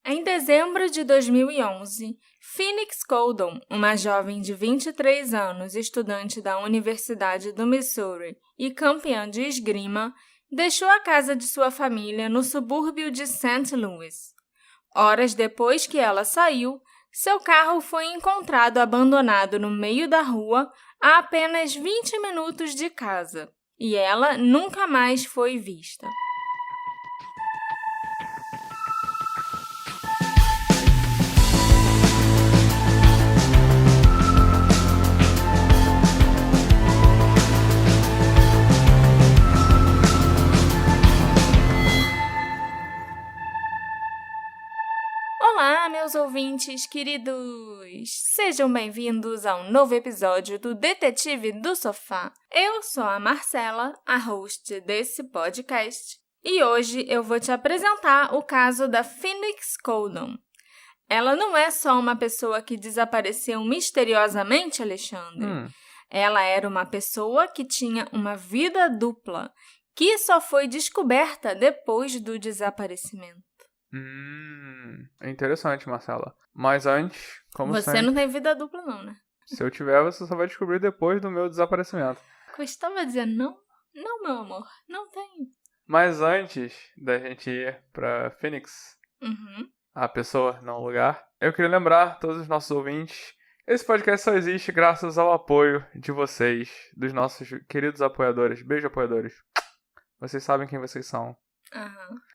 Em dezembro de 2011, Phoenix Coldon, uma jovem de 23 anos, estudante da Universidade do Missouri e campeã de esgrima, deixou a casa de sua família no subúrbio de St. Louis. Horas depois que ela saiu, seu carro foi encontrado abandonado no meio da rua a apenas 20 minutos de casa, e ela nunca mais foi vista. Olá, meus ouvintes queridos! Sejam bem-vindos a um novo episódio do Detetive do Sofá. Eu sou a Marcela, a host desse podcast, e hoje eu vou te apresentar o caso da Phoenix Coldon. Ela não é só uma pessoa que desapareceu misteriosamente, Alexandre. Ela era uma pessoa que tinha uma vida dupla, que só foi descoberta depois do desaparecimento. É interessante, Marcela. Mas antes, como Você sempre... não tem vida dupla não, né? Se eu tiver, você só vai descobrir depois do meu desaparecimento. Costuma dizer não? Não, meu amor, não tenho. Mas antes da gente ir pra Phoenix, a pessoa, não o lugar, eu queria lembrar todos os nossos ouvintes, esse podcast só existe graças ao apoio de vocês, dos nossos queridos apoiadores. Beijo, apoiadores. Vocês sabem quem vocês são.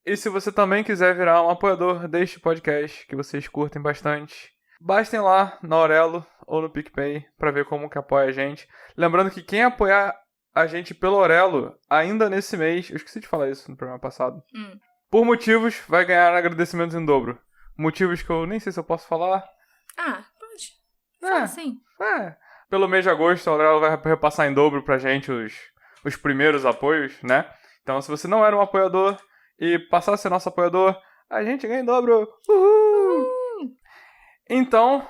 E se você também quiser virar um apoiador deste podcast, que vocês curtem bastante, bastem lá na Aurelo ou no PicPay para ver como que apoia a gente. Lembrando que quem apoiar a gente pelo Aurelo, ainda nesse mês, eu esqueci de falar isso no programa passado, por motivos, vai ganhar agradecimentos em dobro. Motivos que eu nem sei se eu posso falar. Pode. Fala sim. Pelo mês de agosto, a Aurelo vai repassar em dobro pra gente os primeiros apoios, né? Então, se você não era um apoiador e passar a ser nosso apoiador, a gente ganha em dobro. Uhul! Então,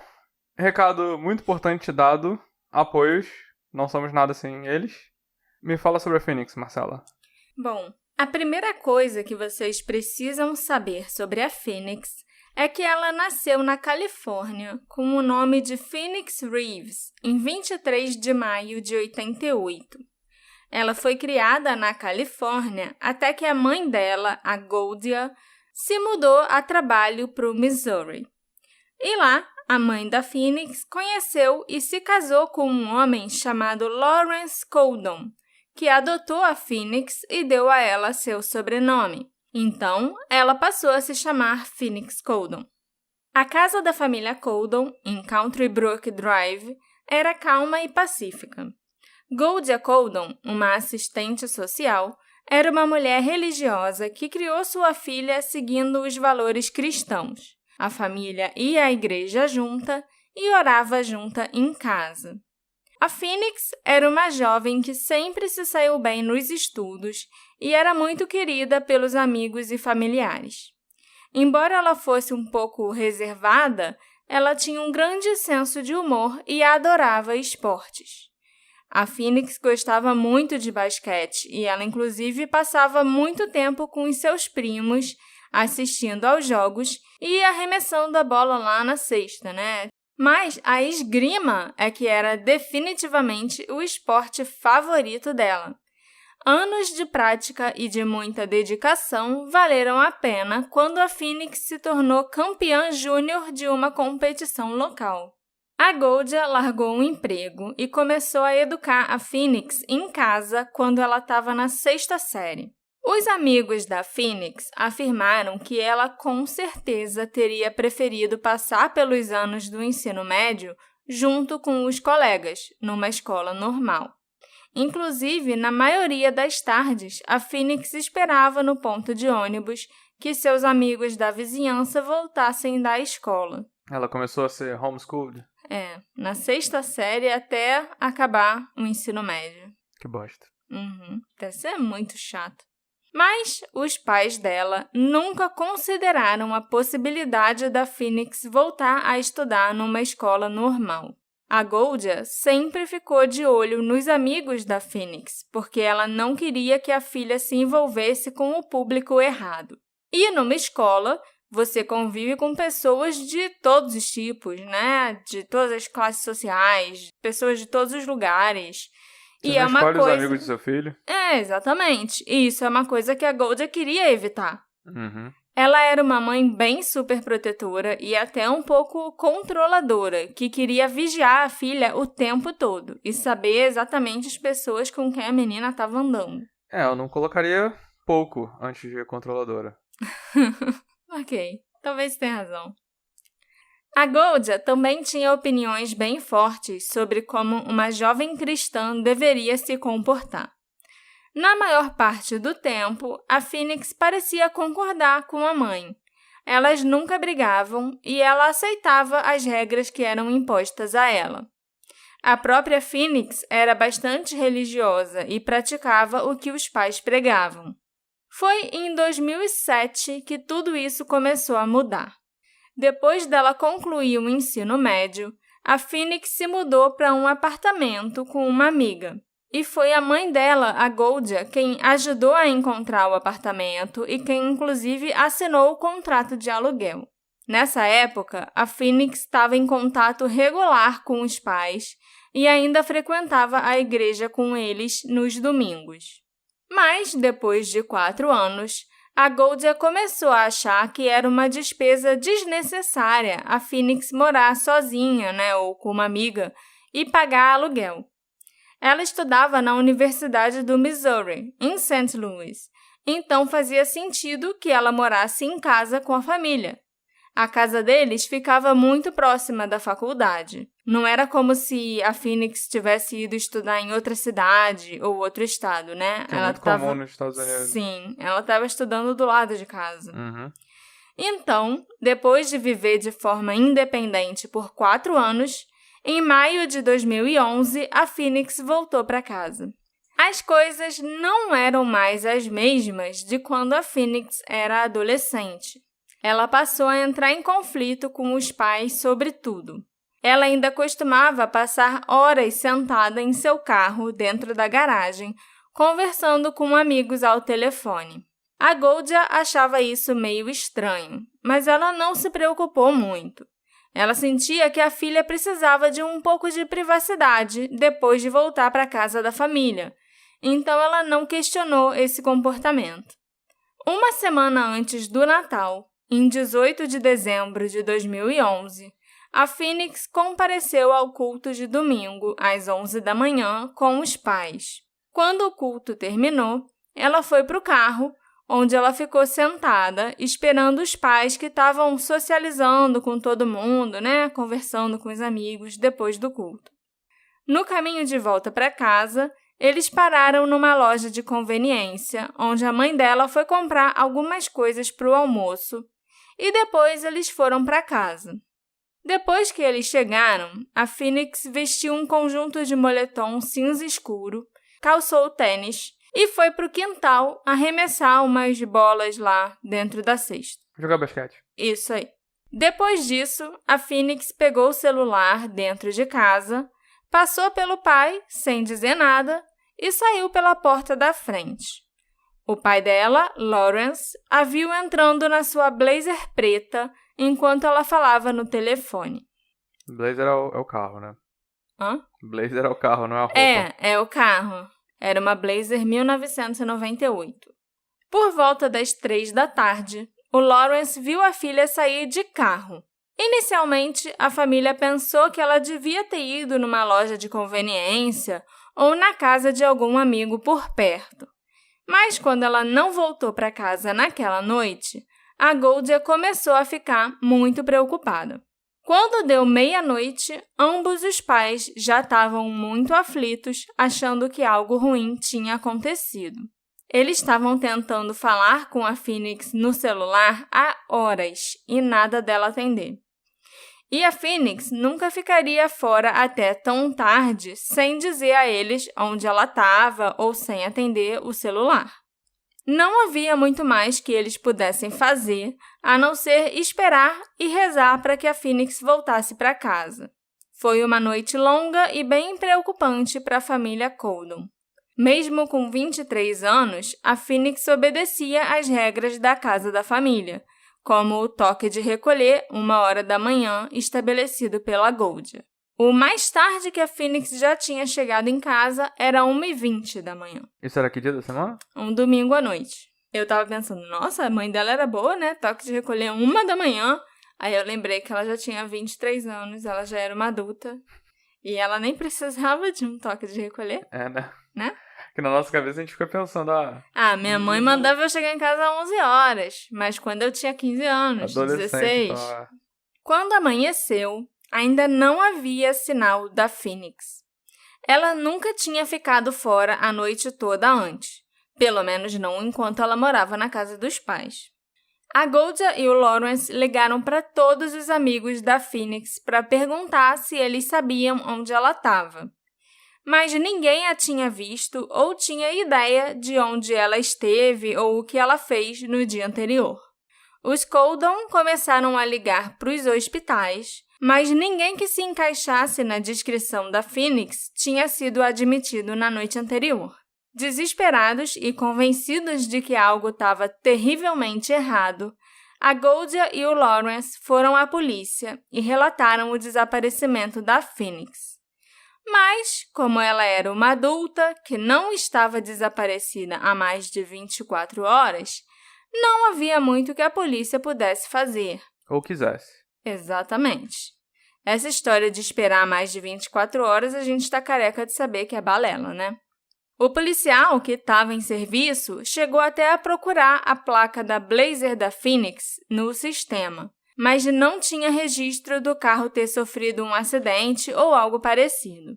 recado muito importante dado, apoios, não somos nada sem eles. Me fala sobre a Phoenix, Marcela. Bom, a primeira coisa que vocês precisam saber sobre a Phoenix é que ela nasceu na Califórnia com o nome de Phoenix Reeves, em 23 de maio de 88. Ela foi criada na Califórnia até que a mãe dela, a Goldia, se mudou a trabalho para o Missouri. E lá, a mãe da Phoenix conheceu e se casou com um homem chamado Lawrence Coldon, que adotou a Phoenix e deu a ela seu sobrenome. Então, ela passou a se chamar Phoenix Coldon. A casa da família Coldon, em Country Brook Drive, era calma e pacífica. Goldia Coldon, uma assistente social, era uma mulher religiosa que criou sua filha seguindo os valores cristãos. A família ia à igreja junta e orava junta em casa. A Phoenix era uma jovem que sempre se saiu bem nos estudos e era muito querida pelos amigos e familiares. Embora ela fosse um pouco reservada, ela tinha um grande senso de humor e adorava esportes. A Phoenix gostava muito de basquete e ela, inclusive, passava muito tempo com os seus primos, assistindo aos jogos e arremessando a bola lá na cesta, né? Mas a esgrima é que era definitivamente o esporte favorito dela. Anos de prática e de muita dedicação valeram a pena quando a Phoenix se tornou campeã júnior de uma competição local. A Goldia largou um emprego e começou a educar a Phoenix em casa quando ela estava na 6ª série. Os amigos da Phoenix afirmaram que ela com certeza teria preferido passar pelos anos do ensino médio junto com os colegas, numa escola normal. Inclusive, na maioria das tardes, a Phoenix esperava no ponto de ônibus que seus amigos da vizinhança voltassem da escola. Ela começou a ser homeschooled? Na 6ª série até acabar o ensino médio. Que bosta. Deve ser muito chato. Mas os pais dela nunca consideraram a possibilidade da Phoenix voltar a estudar numa escola normal. A Goldia sempre ficou de olho nos amigos da Phoenix, porque ela não queria que a filha se envolvesse com o público errado. E numa escola, você convive com pessoas de todos os tipos, né? De todas as classes sociais, pessoas de todos os lugares. Você não escolhe os amigos do seu filho? Exatamente. E isso é uma coisa que a Goldia queria evitar. Uhum. Ela era uma mãe bem super protetora e até um pouco controladora, que queria vigiar a filha o tempo todo e saber exatamente as pessoas com quem a menina estava andando. Eu não colocaria pouco antes de controladora. Ok, talvez tenha razão. A Goldia também tinha opiniões bem fortes sobre como uma jovem cristã deveria se comportar. Na maior parte do tempo, a Phoenix parecia concordar com a mãe. Elas nunca brigavam e ela aceitava as regras que eram impostas a ela. A própria Phoenix era bastante religiosa e praticava o que os pais pregavam. Foi em 2007 que tudo isso começou a mudar. Depois dela concluir o ensino médio, a Phoenix se mudou para um apartamento com uma amiga. E foi a mãe dela, a Goldia, quem ajudou a encontrar o apartamento e quem, inclusive, assinou o contrato de aluguel. Nessa época, a Phoenix estava em contato regular com os pais e ainda frequentava a igreja com eles nos domingos. Mas, depois de 4 anos, a Goldia começou a achar que era uma despesa desnecessária a Phoenix morar sozinha, ou com uma amiga, e pagar aluguel. Ela estudava na Universidade do Missouri, em St. Louis, então fazia sentido que ela morasse em casa com a família. A casa deles ficava muito próxima da faculdade. Não era como se a Phoenix tivesse ido estudar em outra cidade ou outro estado, né? Que é muito comum nos Estados Unidos. Sim, ela estava estudando do lado de casa. Uhum. Então, depois de viver de forma independente por 4 anos, em maio de 2011, a Phoenix voltou para casa. As coisas não eram mais as mesmas de quando a Phoenix era adolescente. Ela passou a entrar em conflito com os pais sobre tudo. Ela ainda costumava passar horas sentada em seu carro dentro da garagem, conversando com amigos ao telefone. A Goldia achava isso meio estranho, mas ela não se preocupou muito. Ela sentia que a filha precisava de um pouco de privacidade depois de voltar para a casa da família, então ela não questionou esse comportamento. Uma semana antes do Natal, em 18 de dezembro de 2011, a Phoenix compareceu ao culto de domingo às 11 da manhã com os pais. Quando o culto terminou, ela foi para o carro, onde ela ficou sentada, esperando os pais que estavam socializando com todo mundo, conversando com os amigos depois do culto. No caminho de volta para casa, eles pararam numa loja de conveniência, onde a mãe dela foi comprar algumas coisas para o almoço, e depois eles foram para casa. Depois que eles chegaram, a Phoenix vestiu um conjunto de moletom cinza escuro, calçou tênis, e foi para o quintal arremessar umas bolas lá dentro da cesta. Jogar basquete. Isso aí. Depois disso, a Phoenix pegou o celular dentro de casa, passou pelo pai, sem dizer nada, e saiu pela porta da frente. O pai dela, Lawrence, a viu entrando na sua blazer preta enquanto ela falava no telefone. Blazer é o carro, né? Hã? Blazer é o carro, não é a roupa. É o carro. Era uma Blazer 1998. Por volta das 3 da tarde, o Lawrence viu a filha sair de carro. Inicialmente, a família pensou que ela devia ter ido numa loja de conveniência ou na casa de algum amigo por perto. Mas quando ela não voltou para casa naquela noite, a Goldia começou a ficar muito preocupada. Quando deu meia-noite, ambos os pais já estavam muito aflitos, achando que algo ruim tinha acontecido. Eles estavam tentando falar com a Phoenix no celular há horas e nada dela atender. E a Phoenix nunca ficaria fora até tão tarde sem dizer a eles onde ela estava ou sem atender o celular. Não havia muito mais que eles pudessem fazer, a não ser esperar e rezar para que a Phoenix voltasse para casa. Foi uma noite longa e bem preocupante para a família Colden. Mesmo com 23 anos, a Phoenix obedecia às regras da casa da família, como o toque de recolher 1h da manhã estabelecido pela Goldia. O mais tarde que a Phoenix já tinha chegado em casa era 1h20 da manhã. Isso era que dia da semana? Um domingo à noite. Eu tava pensando, nossa, a mãe dela era boa, né? Toque de recolher 1 da manhã. Aí eu lembrei que ela já tinha 23 anos, ela já era uma adulta. E ela nem precisava de um toque de recolher. Né? Que na nossa cabeça a gente fica pensando, minha mãe mandava eu chegar em casa às 11 horas. Mas quando eu tinha 15 anos, 16... Então, Quando amanheceu, ainda não havia sinal da Phoenix. Ela nunca tinha ficado fora a noite toda antes. Pelo menos não enquanto ela morava na casa dos pais. A Goldia e o Lawrence ligaram para todos os amigos da Phoenix para perguntar se eles sabiam onde ela estava. Mas ninguém a tinha visto ou tinha ideia de onde ela esteve ou o que ela fez no dia anterior. Os Coldon começaram a ligar para os hospitais, mas ninguém que se encaixasse na descrição da Phoenix tinha sido admitido na noite anterior. Desesperados e convencidos de que algo estava terrivelmente errado, a Goldia e o Lawrence foram à polícia e relataram o desaparecimento da Phoenix. Mas, como ela era uma adulta que não estava desaparecida há mais de 24 horas, não havia muito que a polícia pudesse fazer. Ou quisesse. Exatamente. Essa história de esperar mais de 24 horas, a gente está careca de saber que é balela, né? O policial que estava em serviço chegou até a procurar a placa da Blazer da Phoenix no sistema, mas não tinha registro do carro ter sofrido um acidente ou algo parecido.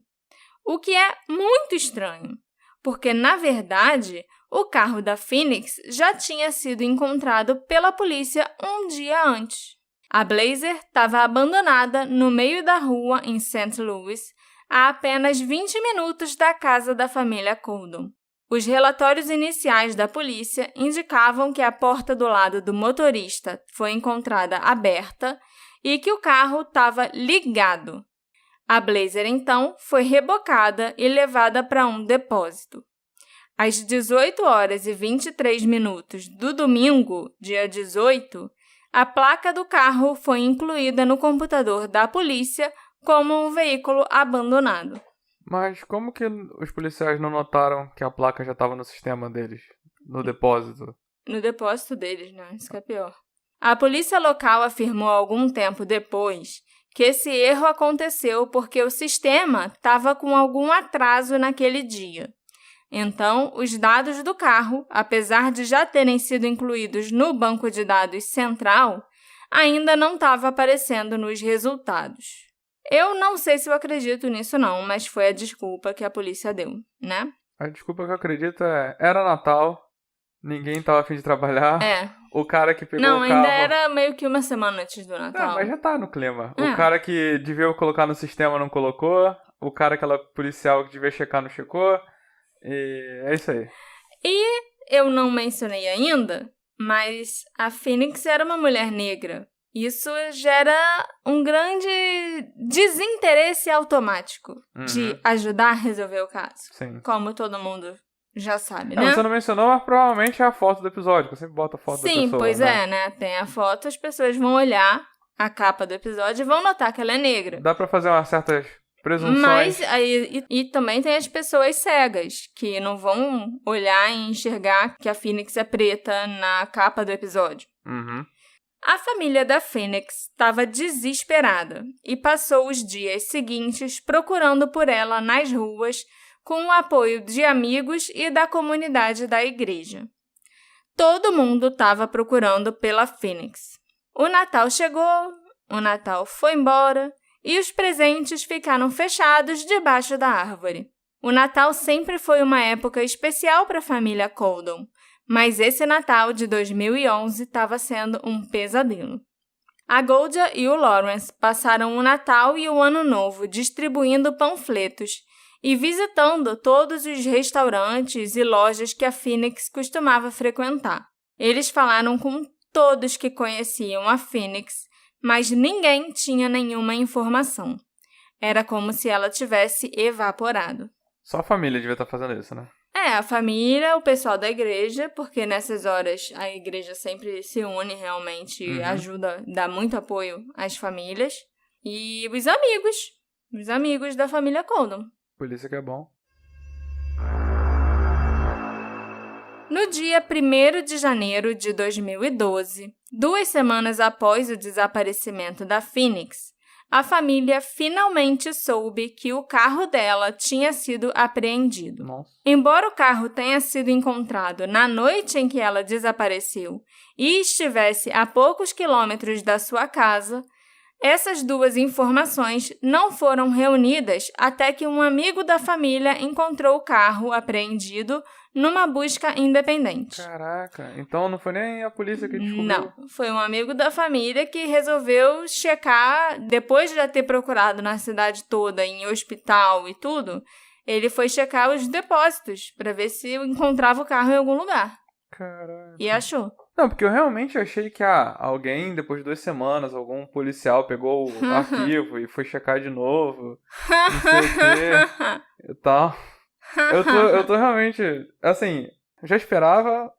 O que é muito estranho, porque, na verdade, o carro da Phoenix já tinha sido encontrado pela polícia um dia antes. A Blazer estava abandonada no meio da rua em St. Louis, a apenas 20 minutos da casa da família Coldon. Os relatórios iniciais da polícia indicavam que a porta do lado do motorista foi encontrada aberta e que o carro estava ligado. A Blazer, então, foi rebocada e levada para um depósito. Às 18h23 do domingo, dia 18, a placa do carro foi incluída no computador da polícia como um veículo abandonado. Mas como que os policiais não notaram que a placa já estava no sistema deles, no depósito? No depósito deles, né? Isso que é pior. A polícia local afirmou algum tempo depois que esse erro aconteceu porque o sistema estava com algum atraso naquele dia. Então, os dados do carro, apesar de já terem sido incluídos no banco de dados central, ainda não estava aparecendo nos resultados. Eu não sei se eu acredito nisso não, mas foi a desculpa que a polícia deu, né? A desculpa que eu acredito era Natal, ninguém tava a fim de trabalhar. O cara que pegou o carro... Não, ainda era meio que uma semana antes do Natal. Mas já tá no clima. O cara que devia colocar no sistema não colocou, o cara, aquela policial que devia checar não checou, e é isso aí. E eu não mencionei ainda, mas a Phoenix era uma mulher negra. Isso gera um grande desinteresse automático de ajudar a resolver o caso. Sim. Como todo mundo já sabe, né? Você não mencionou, mas provavelmente é a foto do episódio, que eu sempre boto a foto da pessoa. Sim, pois é, né? Tem a foto, as pessoas vão olhar a capa do episódio e vão notar que ela é negra. Dá pra fazer umas certas presunções. Mas aí, e também tem as pessoas cegas, que não vão olhar e enxergar que a Phoenix é preta na capa do episódio. A família da Phoenix estava desesperada e passou os dias seguintes procurando por ela nas ruas com o apoio de amigos e da comunidade da igreja. Todo mundo estava procurando pela Phoenix. O Natal chegou, o Natal foi embora e os presentes ficaram fechados debaixo da árvore. O Natal sempre foi uma época especial para a família Coldon, mas esse Natal de 2011 estava sendo um pesadelo. A Goldia e o Lawrence passaram o Natal e o Ano Novo distribuindo panfletos e visitando todos os restaurantes e lojas que a Phoenix costumava frequentar. Eles falaram com todos que conheciam a Phoenix, mas ninguém tinha nenhuma informação. Era como se ela tivesse evaporado. Só a família devia estar fazendo isso, né? A família, o pessoal da igreja, porque nessas horas a igreja sempre se une realmente e ajuda, dá muito apoio às famílias. E os amigos da família Coldon. Polícia que é bom. No dia 1º de janeiro de 2012, 2 semanas após o desaparecimento da Phoenix, a família finalmente soube que o carro dela tinha sido apreendido. Nossa. Embora o carro tenha sido encontrado na noite em que ela desapareceu e estivesse a poucos quilômetros da sua casa, essas 2 informações não foram reunidas até que um amigo da família encontrou o carro apreendido numa busca independente. Caraca, então não foi nem a polícia que descobriu? Não, foi um amigo da família que resolveu checar, depois de já ter procurado na cidade toda, em hospital e tudo, ele foi checar os depósitos para ver se encontrava o carro em algum lugar. Caraca. E achou. Não, porque eu realmente achei que alguém, depois de 2 semanas, algum policial pegou o arquivo e foi checar de novo, não sei o quê e tal. Eu tô realmente, assim, já esperava,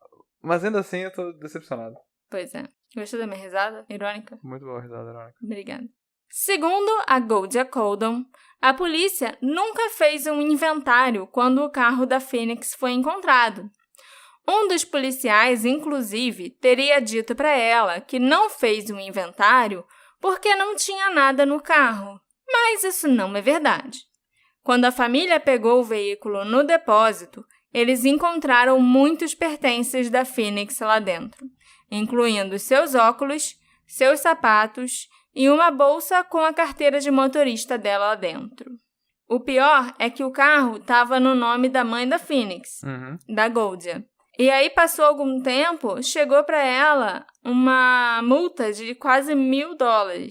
mas ainda assim eu tô decepcionado. Pois é. Gostou da minha risada irônica? Muito boa a risada irônica. Obrigada. Segundo a Goldia Coldon, a polícia nunca fez um inventário quando o carro da Phoenix foi encontrado. Um dos policiais, inclusive, teria dito para ela que não fez um inventário porque não tinha nada no carro. Mas isso não é verdade. Quando a família pegou o veículo no depósito, eles encontraram muitos pertences da Phoenix lá dentro, incluindo seus óculos, seus sapatos e uma bolsa com a carteira de motorista dela lá dentro. O pior é que o carro estava no nome da mãe da Phoenix, da Goldia. E aí, passou algum tempo, chegou para ela uma multa de quase $1.000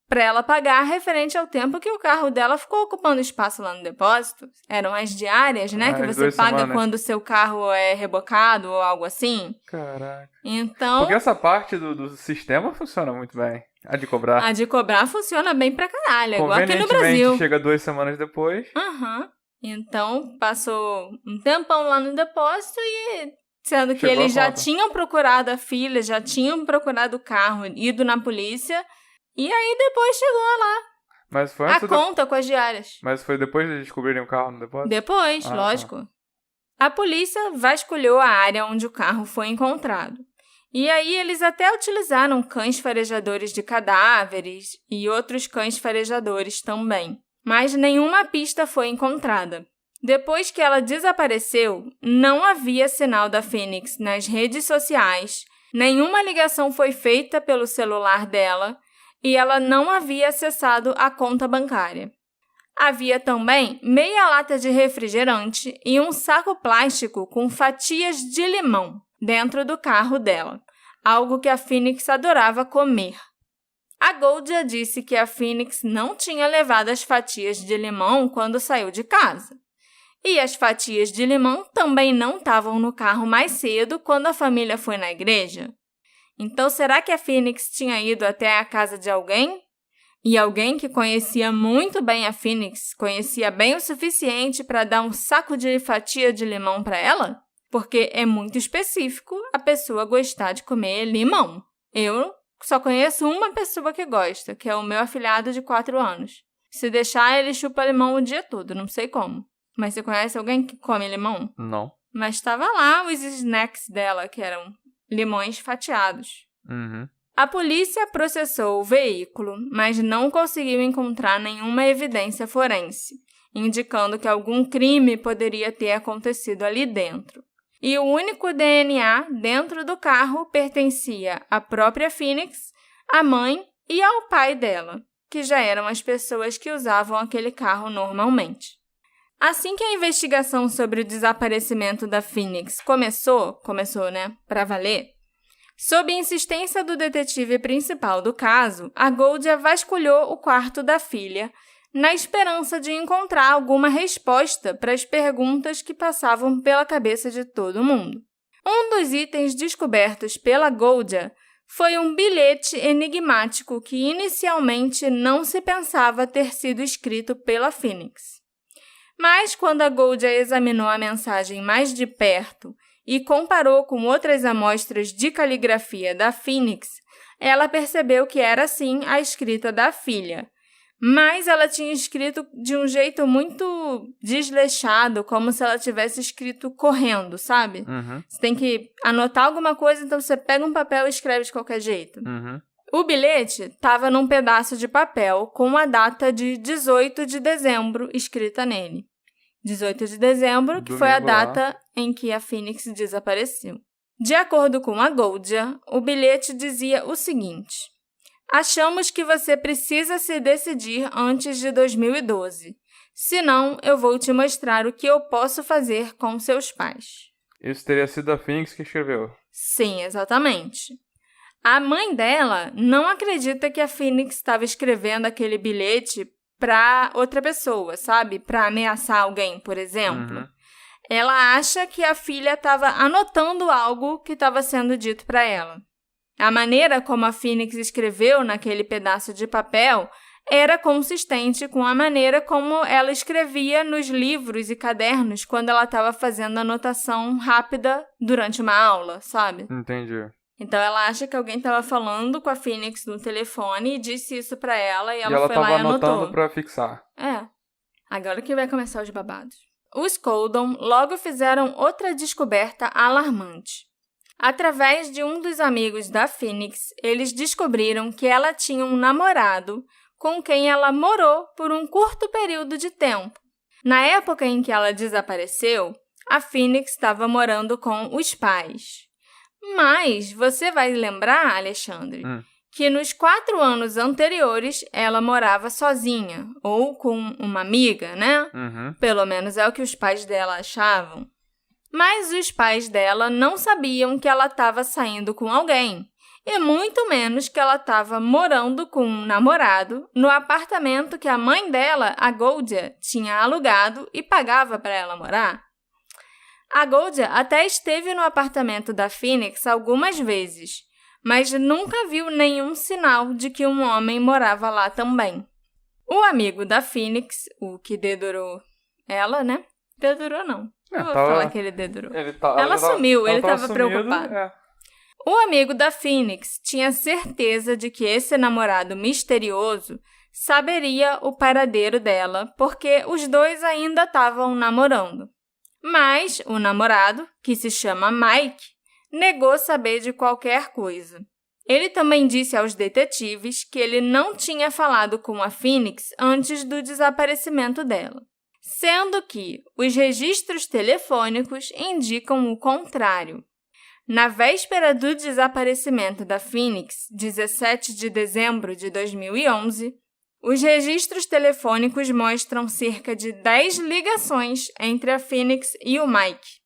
para ela pagar referente ao tempo que o carro dela ficou ocupando espaço lá no depósito. Eram as diárias, né? Que você paga quando o seu carro é rebocado ou algo assim. Caraca. Então... Porque essa parte do sistema funciona muito bem. A de cobrar. A de cobrar funciona bem pra caralho, igual aqui no Brasil. Chega 2 semanas depois. Então, passou um tempão lá no depósito e... Sendo que Chegou eles já tinham procurado a filha, já tinham procurado o carro, ido na polícia... E aí, depois chegou lá Mas foi a conta com as diárias. Mas foi depois de descobrirem o carro no depósito? Depois, lógico. Tá. A polícia vasculhou a área onde o carro foi encontrado. E aí, eles até utilizaram cães farejadores de cadáveres e outros cães farejadores também. Mas nenhuma pista foi encontrada. Depois que ela desapareceu, não havia sinal da Phoenix nas redes sociais, nenhuma ligação foi feita pelo celular dela, e ela não havia acessado a conta bancária. Havia também meia lata de refrigerante e um saco plástico com fatias de limão dentro do carro dela, algo que a Phoenix adorava comer. A Goldia disse que a Phoenix não tinha levado as fatias de limão quando saiu de casa. E as fatias de limão também não estavam no carro mais cedo quando a família foi na igreja. Então, será que a Phoenix tinha ido até a casa de alguém? E alguém que conhecia muito bem a Phoenix, conhecia bem o suficiente para dar um saco de fatia de limão para ela? Porque é muito específico a pessoa gostar de comer limão. Eu só conheço uma pessoa que gosta, que é o meu afilhado de 4 anos. Se deixar, ele chupa limão o dia todo, não sei como. Mas você conhece alguém que come limão? Não. Mas estava lá os snacks dela, que eram limões fatiados. A polícia processou o veículo, mas não conseguiu encontrar nenhuma evidência forense, indicando que algum crime poderia ter acontecido ali dentro. E o único DNA dentro do carro pertencia à própria Phoenix, à mãe e ao pai dela, que já eram as pessoas que usavam aquele carro normalmente. Assim que a investigação sobre o desaparecimento da Phoenix começou, né, para valer, sob insistência do detetive principal do caso, a Goldia vasculhou o quarto da filha, na esperança de encontrar alguma resposta para as perguntas que passavam pela cabeça de todo mundo. Um dos itens descobertos pela Goldia foi um bilhete enigmático que inicialmente não se pensava ter sido escrito pela Phoenix. Mas quando a Goldia examinou a mensagem mais de perto e comparou com outras amostras de caligrafia da Phoenix, ela percebeu que era sim a escrita da filha. Mas ela tinha escrito de um jeito muito desleixado, como se ela tivesse escrito correndo, sabe? Uhum. Você tem que anotar alguma coisa, então você pega um papel e escreve de qualquer jeito. Uhum. O bilhete estava num pedaço de papel com a data de 18 de dezembro escrita nele. 18 de dezembro, que foi a data em que a Phoenix desapareceu. De acordo com a Goldia, o bilhete dizia o seguinte: achamos que você precisa se decidir antes de 2012. Senão, eu vou te mostrar o que eu posso fazer com seus pais. Isso teria sido a Phoenix que escreveu. Sim, exatamente. A mãe dela não acredita que a Phoenix estava escrevendo aquele bilhete para outra pessoa, sabe? Para ameaçar alguém, por exemplo. Uhum. Ela acha que a filha estava anotando algo que estava sendo dito para ela. A maneira como a Phoenix escreveu naquele pedaço de papel era consistente com a maneira como ela escrevia nos livros e cadernos quando ela estava fazendo anotação rápida durante uma aula, sabe? Entendi. Então ela acha que alguém estava falando com a Phoenix no telefone e disse isso para ela e ela foi tava lá e anotou. anotando para fixar. É. Agora que vai começar os babados. Os Coldon logo fizeram outra descoberta alarmante. Através de um dos amigos da Phoenix, eles descobriram que ela tinha um namorado com quem ela morou por um curto período de tempo. Na época em que ela desapareceu, a Phoenix estava morando com os pais. Mas você vai lembrar, Alexandre, que nos 4 anos anteriores ela morava sozinha, ou com uma amiga, né? Uhum. Pelo menos é o que os pais dela achavam. Mas os pais dela não sabiam que ela estava saindo com alguém, e muito menos que ela estava morando com um namorado no apartamento que a mãe dela, a Goldia, tinha alugado e pagava para ela morar. A Goldia até esteve no apartamento da Phoenix algumas vezes, mas nunca viu nenhum sinal de que um homem morava lá também. O amigo da Phoenix, o que dedurou ela, né? Dedurou não. Eu vou falar que ele dedurou. Ela sumiu, ele estava preocupado. É. O amigo da Phoenix tinha certeza de que esse namorado misterioso saberia o paradeiro dela, porque os dois ainda estavam namorando. Mas o namorado, que se chama Mike, negou saber de qualquer coisa. Ele também disse aos detetives que ele não tinha falado com a Phoenix antes do desaparecimento dela, sendo que os registros telefônicos indicam o contrário. Na véspera do desaparecimento da Phoenix, 17 de dezembro de 2011, os registros telefônicos mostram cerca de 10 ligações entre a Phoenix e o Mike.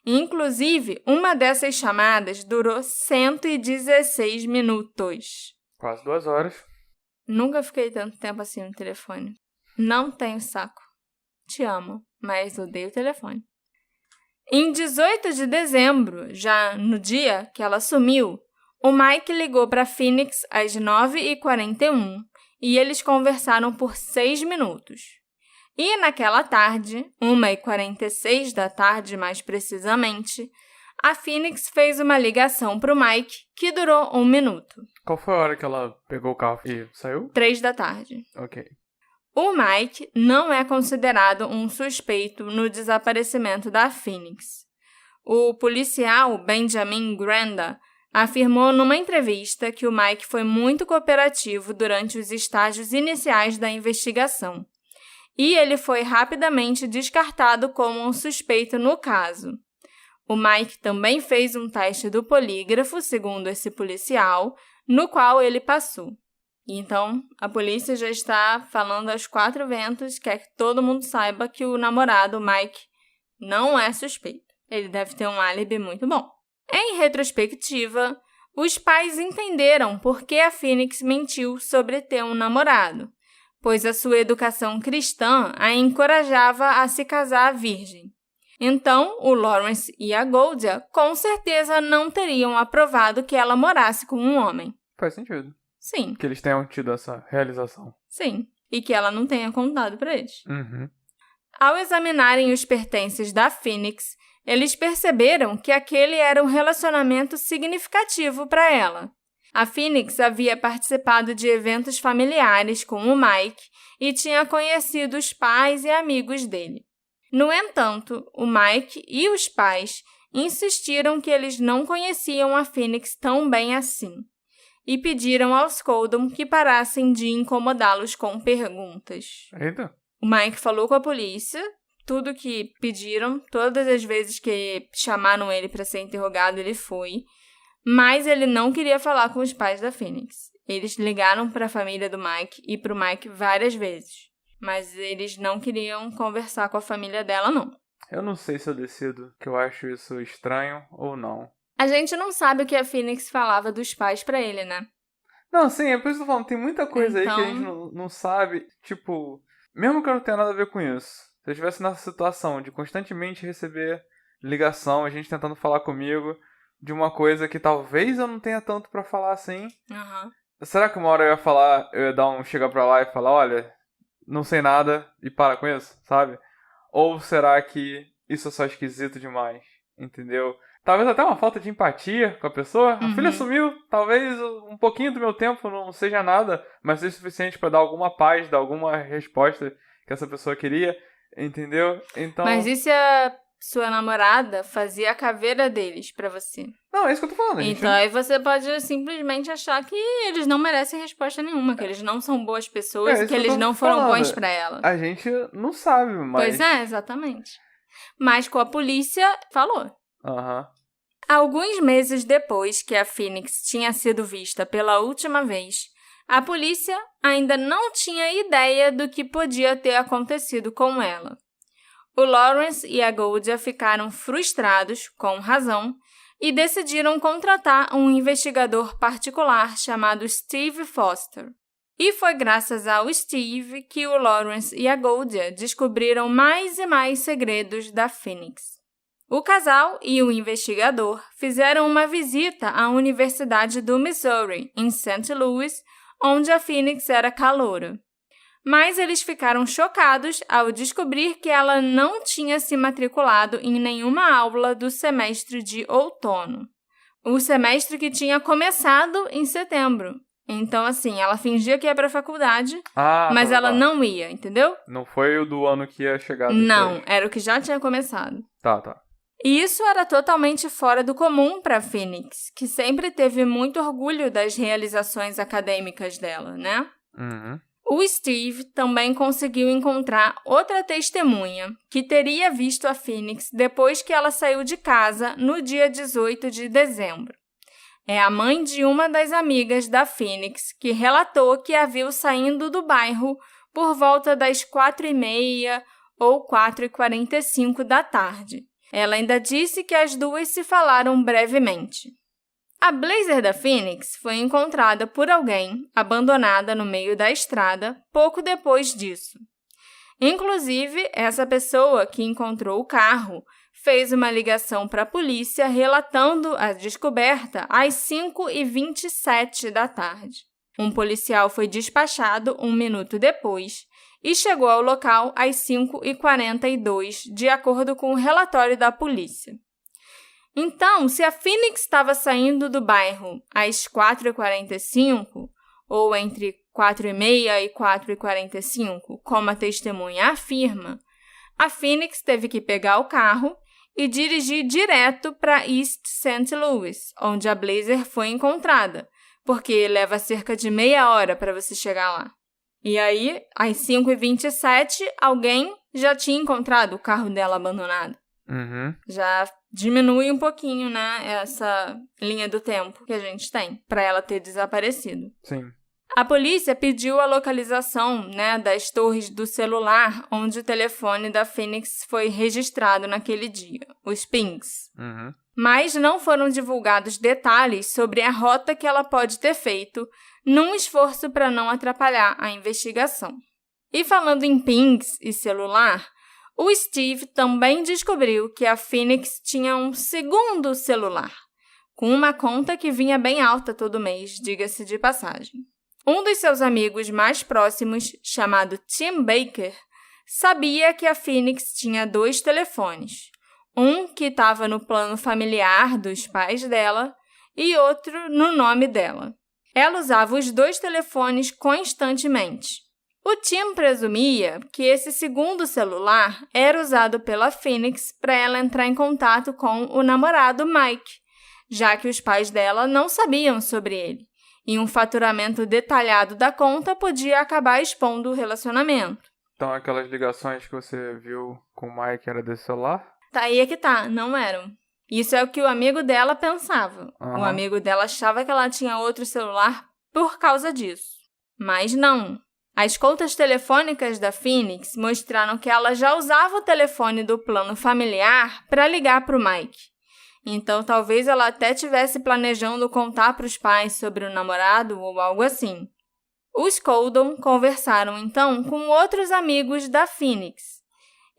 Inclusive, uma dessas chamadas durou 116 minutos. Quase 2 horas. Nunca fiquei tanto tempo assim no telefone. Não tenho saco. Te amo, mas odeio o telefone. Em 18 de dezembro, já no dia que ela sumiu, o Mike ligou para a Phoenix às 9h41 e eles conversaram por 6 minutos. E naquela tarde, 1h46 da tarde mais precisamente, a Phoenix fez uma ligação para o Mike que durou 1 minuto. Qual foi a hora que ela pegou o carro e saiu? 3 da tarde. Ok. O Mike não é considerado um suspeito no desaparecimento da Phoenix. O policial Benjamin Granda afirmou numa entrevista que o Mike foi muito cooperativo durante os estágios iniciais da investigação, e ele foi rapidamente descartado como um suspeito no caso. O Mike também fez um teste do polígrafo, segundo esse policial, no qual ele passou. Então, a polícia já está falando aos 4 ventos, quer que todo mundo saiba que o namorado, Mike, não é suspeito. Ele deve ter um álibi muito bom. Em retrospectiva, os pais entenderam por que a Phoenix mentiu sobre ter um namorado, pois a sua educação cristã a encorajava a se casar virgem. Então, o Lawrence e a Goldia com certeza não teriam aprovado que ela morasse com um homem. Faz sentido. Sim. Que eles tenham tido essa realização. Sim. E que ela não tenha contado pra eles. Uhum. Ao examinarem os pertences da Phoenix, eles perceberam que aquele era um relacionamento significativo para ela. A Phoenix havia participado de eventos familiares com o Mike e tinha conhecido os pais e amigos dele. No entanto, o Mike e os pais insistiram que eles não conheciam a Phoenix tão bem assim e pediram aos Colden que parassem de incomodá-los com perguntas. Eita. O Mike falou com a polícia tudo que pediram, todas as vezes que chamaram ele para ser interrogado, ele foi, mas ele não queria falar com os pais da Phoenix. Eles ligaram para a família do Mike e para o Mike várias vezes, mas eles não queriam conversar com a família dela, não. Eu não sei se eu decido que eu acho isso estranho ou não. A gente não sabe o que a Phoenix falava dos pais pra ele, né? Não, sim, é por isso que eu tô falando. Tem muita coisa aí que a gente não sabe. Tipo, mesmo que eu não tenha nada a ver com isso. Se eu estivesse nessa situação de constantemente receber ligação, a gente tentando falar comigo de uma coisa que talvez eu não tenha tanto pra falar assim. Uhum. Será que uma hora eu ia chegar pra lá e falar, olha, não sei nada e para com isso, sabe? Ou será que isso é só esquisito demais, entendeu? Talvez até uma falta de empatia com a pessoa. A filha sumiu, talvez um pouquinho do meu tempo não seja nada, mas seja suficiente pra dar alguma paz, dar alguma resposta que essa pessoa queria, entendeu? Então... Mas e se a sua namorada fazia a caveira deles pra você? Não, é isso que eu tô falando. Então aí você pode simplesmente achar que eles não merecem resposta nenhuma, que eles não são boas pessoas, que eles não foram bons pra ela. A gente não sabe, mas... Pois é, exatamente. Mas com a polícia, falou. Aham. Alguns meses depois que a Phoenix tinha sido vista pela última vez, a polícia ainda não tinha ideia do que podia ter acontecido com ela. O Lawrence e a Goldia ficaram frustrados, com razão, e decidiram contratar um investigador particular chamado Steve Foster. E foi graças ao Steve que o Lawrence e a Goldia descobriram mais e mais segredos da Phoenix. O casal e o investigador fizeram uma visita à Universidade do Missouri, em St. Louis, onde a Phoenix era caloura. Mas eles ficaram chocados ao descobrir que ela não tinha se matriculado em nenhuma aula do semestre de outono. O semestre que tinha começado em setembro. Então, assim, ela fingia que ia para a faculdade, mas ela não ia, entendeu? Não foi o do ano que ia chegar depois. Não, era o que já tinha começado. Tá. E isso era totalmente fora do comum para a Phoenix, que sempre teve muito orgulho das realizações acadêmicas dela, né? Uhum. O Steve também conseguiu encontrar outra testemunha que teria visto a Phoenix depois que ela saiu de casa no dia 18 de dezembro. É a mãe de uma das amigas da Phoenix que relatou que a viu saindo do bairro por volta das 4h30 ou 4h45 da tarde. Ela ainda disse que as duas se falaram brevemente. A Blazer da Phoenix foi encontrada por alguém abandonada no meio da estrada pouco depois disso. Inclusive, essa pessoa que encontrou o carro fez uma ligação para a polícia relatando a descoberta às 5h27 da tarde. Um policial foi despachado 1 minuto depois e chegou ao local às 5h42, de acordo com o relatório da polícia. Então, se a Phoenix estava saindo do bairro às 4h45, ou entre 4h30 e 4h45, como a testemunha afirma, a Phoenix teve que pegar o carro e dirigir direto para East St. Louis, onde a Blazer foi encontrada, porque leva cerca de meia hora para você chegar lá. E aí, às 5h27, alguém já tinha encontrado o carro dela abandonado. Uhum. Já diminui um pouquinho, né, essa linha do tempo que a gente tem para ela ter desaparecido. Sim. A polícia pediu a localização, né, das torres do celular onde o telefone da Phoenix foi registrado naquele dia, os pings. Uhum. Mas não foram divulgados detalhes sobre a rota que ela pode ter feito, num esforço para não atrapalhar a investigação. E falando em pings e celular, o Steve também descobriu que a Phoenix tinha um segundo celular, com uma conta que vinha bem alta todo mês, diga-se de passagem. Um dos seus amigos mais próximos, chamado Tim Baker, sabia que a Phoenix tinha 2 telefones. Um que estava no plano familiar dos pais dela e outro no nome dela. Ela usava os 2 telefones constantemente. O Tim presumia que esse segundo celular era usado pela Phoenix para ela entrar em contato com o namorado Mike, já que os pais dela não sabiam sobre ele, e um faturamento detalhado da conta podia acabar expondo o relacionamento. Então aquelas ligações que você viu com o Mike era desse celular? Tá aí é que tá, não eram. Isso é o que o amigo dela pensava. O amigo dela achava que ela tinha outro celular por causa disso. Mas não. As contas telefônicas da Phoenix mostraram que ela já usava o telefone do plano familiar para ligar para o Mike. Então, talvez ela até estivesse planejando contar para os pais sobre o namorado ou algo assim. Os Coldon conversaram, então, com outros amigos da Phoenix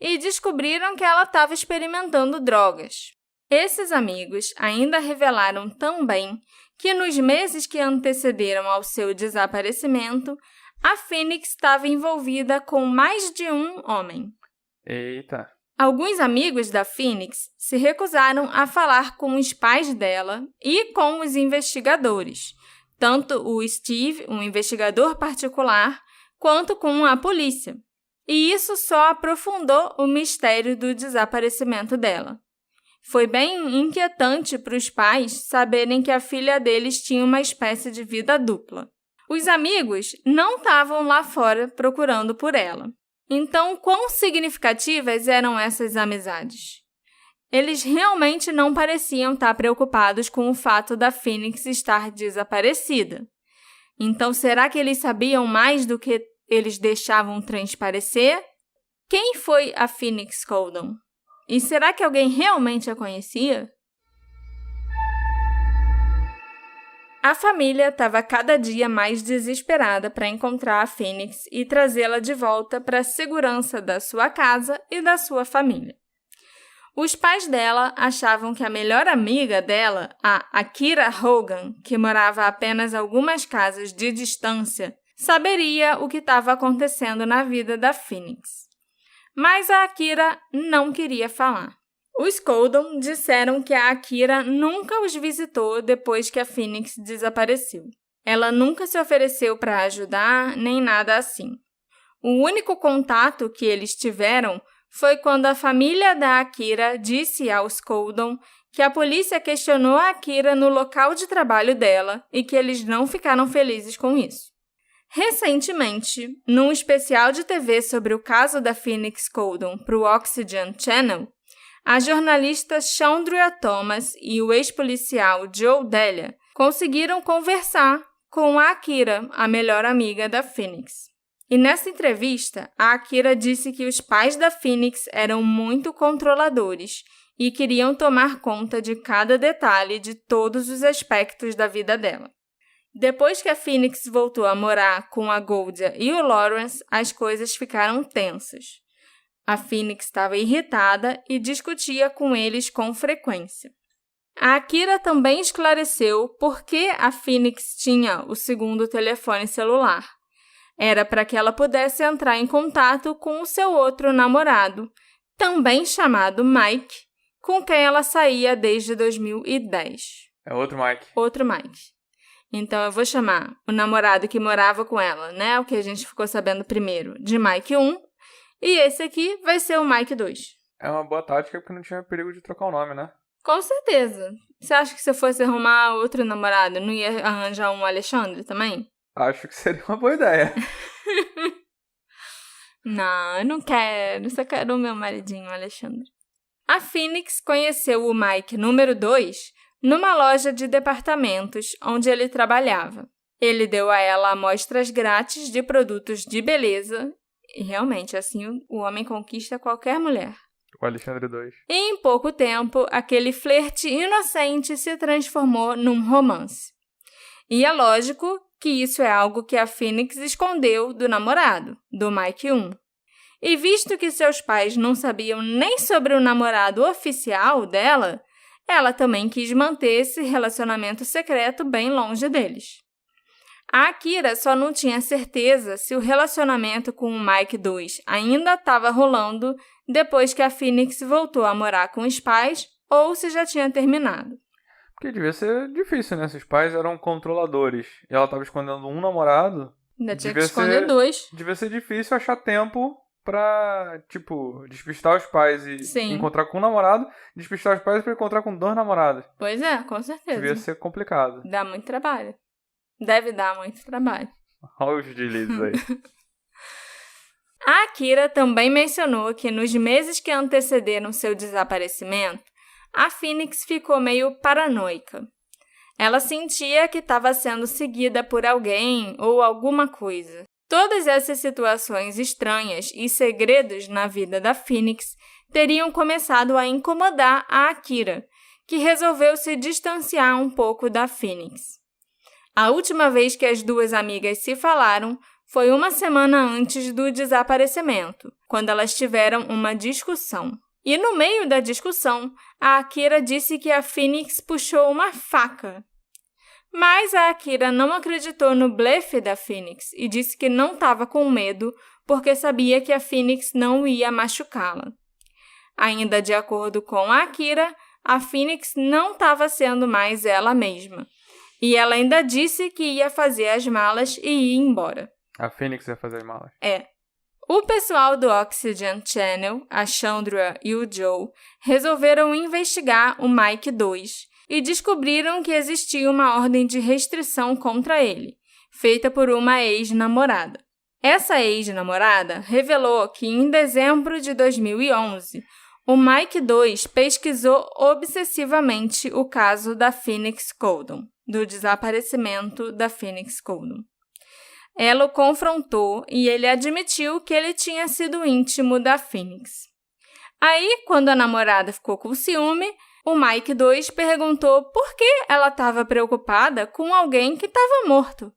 e descobriram que ela estava experimentando drogas. Esses amigos ainda revelaram também que nos meses que antecederam ao seu desaparecimento, a Phoenix estava envolvida com mais de um homem. Eita! Alguns amigos da Phoenix se recusaram a falar com os pais dela e com os investigadores, tanto o Steve, um investigador particular, quanto com a polícia. E isso só aprofundou o mistério do desaparecimento dela. Foi bem inquietante para os pais saberem que a filha deles tinha uma espécie de vida dupla. Os amigos não estavam lá fora procurando por ela. Então, quão significativas eram essas amizades? Eles realmente não pareciam estar preocupados com o fato da Phoenix estar desaparecida. Então, será que eles sabiam mais do que eles deixavam transparecer? Quem foi a Phoenix Coldon? E será que alguém realmente a conhecia? A família estava cada dia mais desesperada para encontrar a Phoenix e trazê-la de volta para a segurança da sua casa e da sua família. Os pais dela achavam que a melhor amiga dela, a Akira Hogan, que morava a apenas algumas casas de distância, saberia o que estava acontecendo na vida da Phoenix. Mas a Akira não queria falar. Os Coldon disseram que a Akira nunca os visitou depois que a Phoenix desapareceu. Ela nunca se ofereceu para ajudar, nem nada assim. O único contato que eles tiveram foi quando a família da Akira disse aos Coldon que a polícia questionou a Akira no local de trabalho dela e que eles não ficaram felizes com isso. Recentemente, num especial de TV sobre o caso da Phoenix Coldon para o Oxygen Channel, a jornalista Chandria Thomas e o ex-policial Joe Delia conseguiram conversar com a Akira, a melhor amiga da Phoenix. E nessa entrevista, a Akira disse que os pais da Phoenix eram muito controladores e queriam tomar conta de cada detalhe de todos os aspectos da vida dela. Depois que a Phoenix voltou a morar com a Goldia e o Lawrence, as coisas ficaram tensas. A Phoenix estava irritada e discutia com eles com frequência. A Akira também esclareceu por que a Phoenix tinha o segundo telefone celular. Era para que ela pudesse entrar em contato com o seu outro namorado, também chamado Mike, com quem ela saía desde 2010. É outro Mike. Outro Mike. Então, eu vou chamar o namorado que morava com ela, né? O que a gente ficou sabendo primeiro, de Mike 1. E esse aqui vai ser o Mike 2. É uma boa tática porque não tinha perigo de trocar o nome, né? Com certeza. Você acha que se eu fosse arrumar outro namorado, não ia arranjar um Alexandre também? Acho que seria uma boa ideia. Não, eu não quero. Só quero o meu maridinho, Alexandre. A Phoenix conheceu o Mike número 2 numa loja de departamentos onde ele trabalhava. Ele deu a ela amostras grátis de produtos de beleza. E realmente, assim, o homem conquista qualquer mulher. O Alexandre 2. E em pouco tempo, aquele flerte inocente se transformou num romance. E é lógico que isso é algo que a Phoenix escondeu do namorado, do Mike 1. E visto que seus pais não sabiam nem sobre o namorado oficial dela, ela também quis manter esse relacionamento secreto bem longe deles. A Akira só não tinha certeza se o relacionamento com o Mike 2 ainda estava rolando depois que a Phoenix voltou a morar com os pais ou se já tinha terminado. Porque devia ser difícil, né? Se os pais eram controladores e ela estava escondendo um namorado... Ainda tinha que esconder 2. Devia ser difícil achar tempo pra, despistar os pais e encontrar com um namorado, despistar os pais pra encontrar com 2 namorados. Pois é, com certeza. Devia ser complicado. Dá muito trabalho. Deve dar muito trabalho. Olha os deslizes aí. A Akira também mencionou que nos meses que antecederam seu desaparecimento, a Phoenix ficou meio paranoica. Ela sentia que estava sendo seguida por alguém ou alguma coisa. Todas essas situações estranhas e segredos na vida da Phoenix teriam começado a incomodar a Akira, que resolveu se distanciar um pouco da Phoenix. A última vez que as 2 amigas se falaram foi uma semana antes do desaparecimento, quando elas tiveram uma discussão. E no meio da discussão, a Akira disse que a Phoenix puxou uma faca. Mas a Akira não acreditou no blefe da Phoenix e disse que não estava com medo porque sabia que a Phoenix não ia machucá-la. Ainda de acordo com a Akira, a Phoenix não estava sendo mais ela mesma. E ela ainda disse que ia fazer as malas e ir embora. A Phoenix ia fazer as malas? É. O pessoal do Oxygen Channel, a Chandra e o Joe, resolveram investigar o Mike 2 e descobriram que existia uma ordem de restrição contra ele, feita por uma ex-namorada. Essa ex-namorada revelou que em dezembro de 2011, o Mike 2 pesquisou obsessivamente o caso da Phoenix Coldon, do desaparecimento da Phoenix Coldon. Ela o confrontou e ele admitiu que ele tinha sido íntimo da Phoenix. Aí, quando a namorada ficou com ciúme, o Mike 2 perguntou por que ela estava preocupada com alguém que estava morto.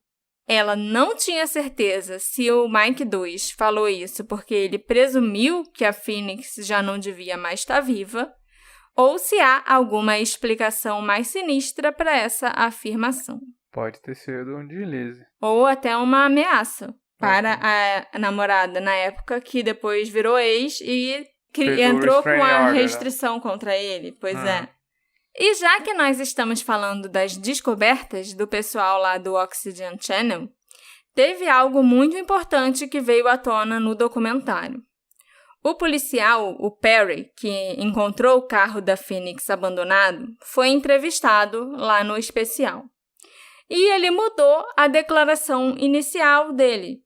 Ela não tinha certeza se o Mike 2 falou isso porque ele presumiu que a Phoenix já não devia mais estar viva, ou se há alguma explicação mais sinistra para essa afirmação. Pode ter sido um deslize. Ou até uma ameaça para a namorada na época, que depois virou ex e entrou com a restrição contra ele. Pois é. E já que nós estamos falando das descobertas do pessoal lá do Oxygen Channel, teve algo muito importante que veio à tona no documentário. O policial, o Perry, que encontrou o carro da Phoenix abandonado, foi entrevistado lá no especial. E ele mudou a declaração inicial dele,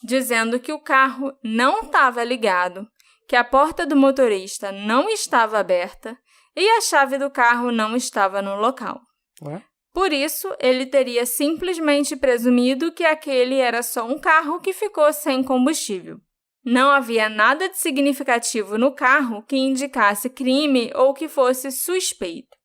dizendo que o carro não estava ligado, que a porta do motorista não estava aberta e a chave do carro não estava no local. Ué? Por isso, ele teria simplesmente presumido que aquele era só um carro que ficou sem combustível. Não havia nada de significativo no carro que indicasse crime ou que fosse suspeito.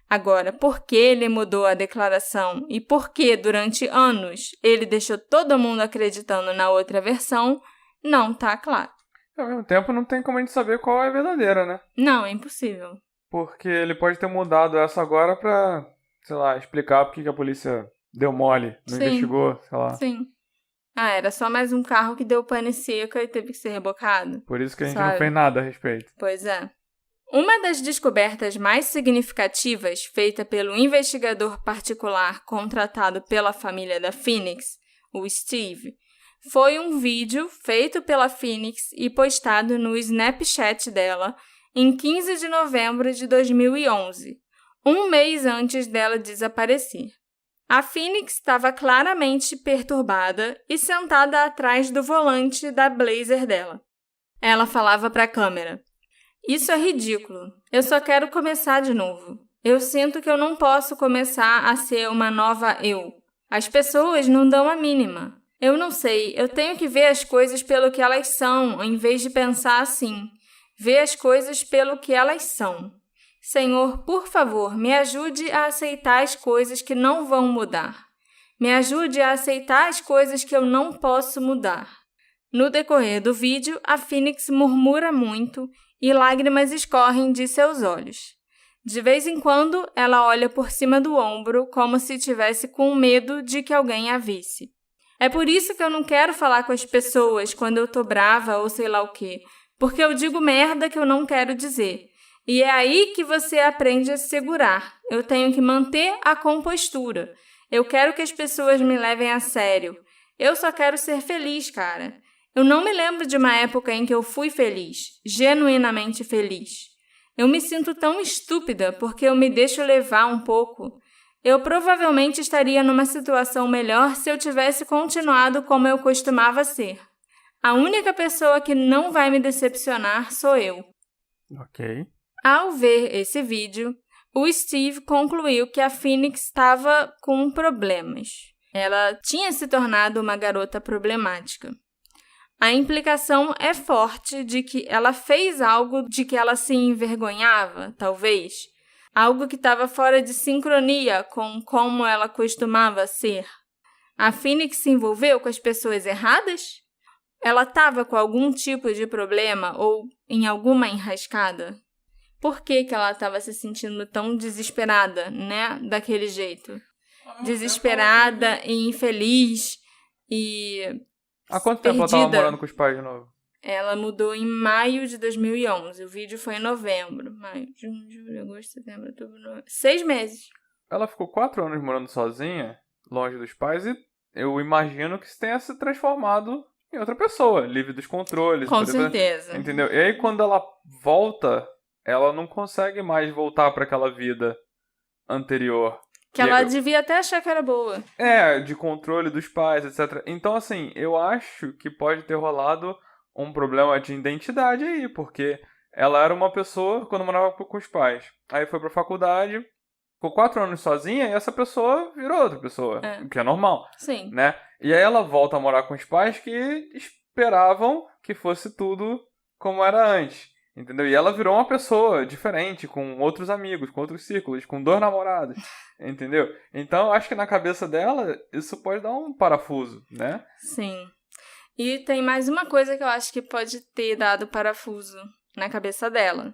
Agora, por que ele mudou a declaração e por que, durante anos, ele deixou todo mundo acreditando na outra versão, não está claro. Ao mesmo tempo, não tem como a gente saber qual é a verdadeira, né? Não, é impossível. Porque ele pode ter mudado essa agora pra, sei lá, explicar por que a polícia deu mole, não investigou, sei lá. Sim. Ah, era só mais um carro que deu pane seca e teve que ser rebocado. Por isso que a gente não fez nada a respeito. Pois é. Uma das descobertas mais significativas feita pelo investigador particular contratado pela família da Phoenix, o Steve, foi um vídeo feito pela Phoenix e postado no Snapchat dela em 15 de novembro de 2011, um mês antes dela desaparecer. A Phoenix estava claramente perturbada e sentada atrás do volante da Blazer dela. Ela falava para a câmera: "Isso é ridículo. Eu só quero começar de novo. Eu sinto que eu não posso começar a ser uma nova eu. As pessoas não dão a mínima. Eu não sei, eu tenho que ver as coisas pelo que elas são, em vez de pensar assim. Ver as coisas pelo que elas são. Senhor, por favor, me ajude a aceitar as coisas que não vão mudar. Me ajude a aceitar as coisas que eu não posso mudar." No decorrer do vídeo, a Phoenix murmura muito e lágrimas escorrem de seus olhos. De vez em quando, ela olha por cima do ombro como se tivesse com medo de que alguém a visse. É por isso que eu não quero falar com as pessoas quando eu tô brava ou sei lá o quê, porque eu digo merda que eu não quero dizer. E é aí que você aprende a se segurar. Eu tenho que manter a compostura. Eu quero que as pessoas me levem a sério. Eu só quero ser feliz, cara. Eu não me lembro de uma época em que eu fui feliz, genuinamente feliz. Eu me sinto tão estúpida porque eu me deixo levar um pouco. Eu provavelmente estaria numa situação melhor se eu tivesse continuado como eu costumava ser. A única pessoa que não vai me decepcionar sou eu. Ok. Ao ver esse vídeo, o Steve concluiu que a Phoenix estava com problemas. Ela tinha se tornado uma garota problemática. A implicação é forte de que ela fez algo de que ela se envergonhava, talvez. Algo que estava fora de sincronia com como ela costumava ser. A Phoenix se envolveu com as pessoas erradas? Ela estava com algum tipo de problema ou em alguma enrascada? Por que ela estava se sentindo tão desesperada, né? Daquele jeito. Desesperada e infeliz e Há quanto perdida. tempo ela estava morando com os pais de novo? Ela mudou em maio de 2011. O vídeo foi em novembro. Maio, junho, julho, agosto, setembro, outubro, novembro. 6 meses. Ela ficou 4 anos morando sozinha, longe dos pais, e eu imagino que isso tenha se transformado em outra pessoa, livre dos controles. Com certeza. Entendeu? E aí quando ela volta, ela não consegue mais voltar para aquela vida anterior. Que ela devia até achar que era boa. De controle dos pais, etc. Então, assim, eu acho que pode ter rolado um problema de identidade aí, porque ela era uma pessoa quando morava com os pais. Aí foi pra faculdade, ficou 4 anos sozinha e essa pessoa virou outra pessoa, o que é normal. Sim. Né? E aí ela volta a morar com os pais que esperavam que fosse tudo como era antes. Entendeu? E ela virou uma pessoa diferente, com outros amigos, com outros círculos, com 2 namorados. Entendeu? Então, eu acho que na cabeça dela, isso pode dar um parafuso, né? Sim. E tem mais uma coisa que eu acho que pode ter dado parafuso na cabeça dela.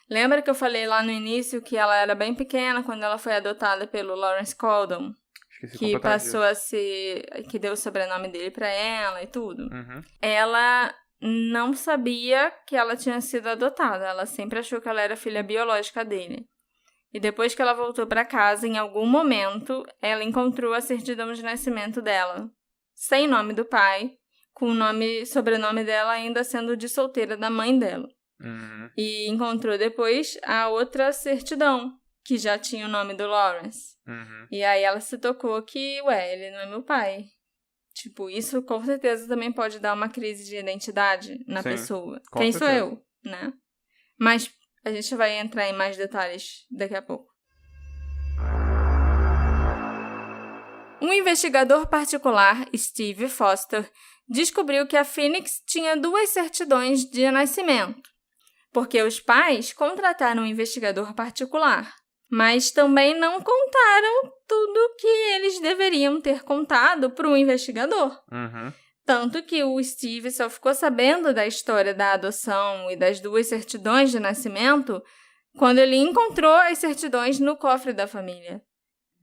Lembra que eu falei lá no início que ela era bem pequena quando ela foi adotada pelo Lawrence Caldwell? Que passou a ser... que deu o sobrenome dele pra ela e tudo. Uhum. Ela não sabia que ela tinha sido adotada. Ela sempre achou que ela era filha biológica dele. E depois que ela voltou para casa, em algum momento, ela encontrou a certidão de nascimento dela, sem nome do pai, com o sobrenome dela ainda sendo de solteira da mãe dela. Uhum. E encontrou depois a outra certidão, que já tinha o nome do Lawrence. Uhum. E aí ela se tocou que, ele não é meu pai. Tipo, isso com certeza também pode dar uma crise de identidade na pessoa. Quem sou eu, né? Mas a gente vai entrar em mais detalhes daqui a pouco. Um investigador particular, Steve Foster, descobriu que a Phoenix tinha 2 certidões de nascimento, porque os pais contrataram um investigador particular, mas também não contaram tudo que eles deveriam ter contado para o investigador. Uhum. Tanto que o Steve só ficou sabendo da história da adoção e das 2 certidões de nascimento quando ele encontrou as certidões no cofre da família.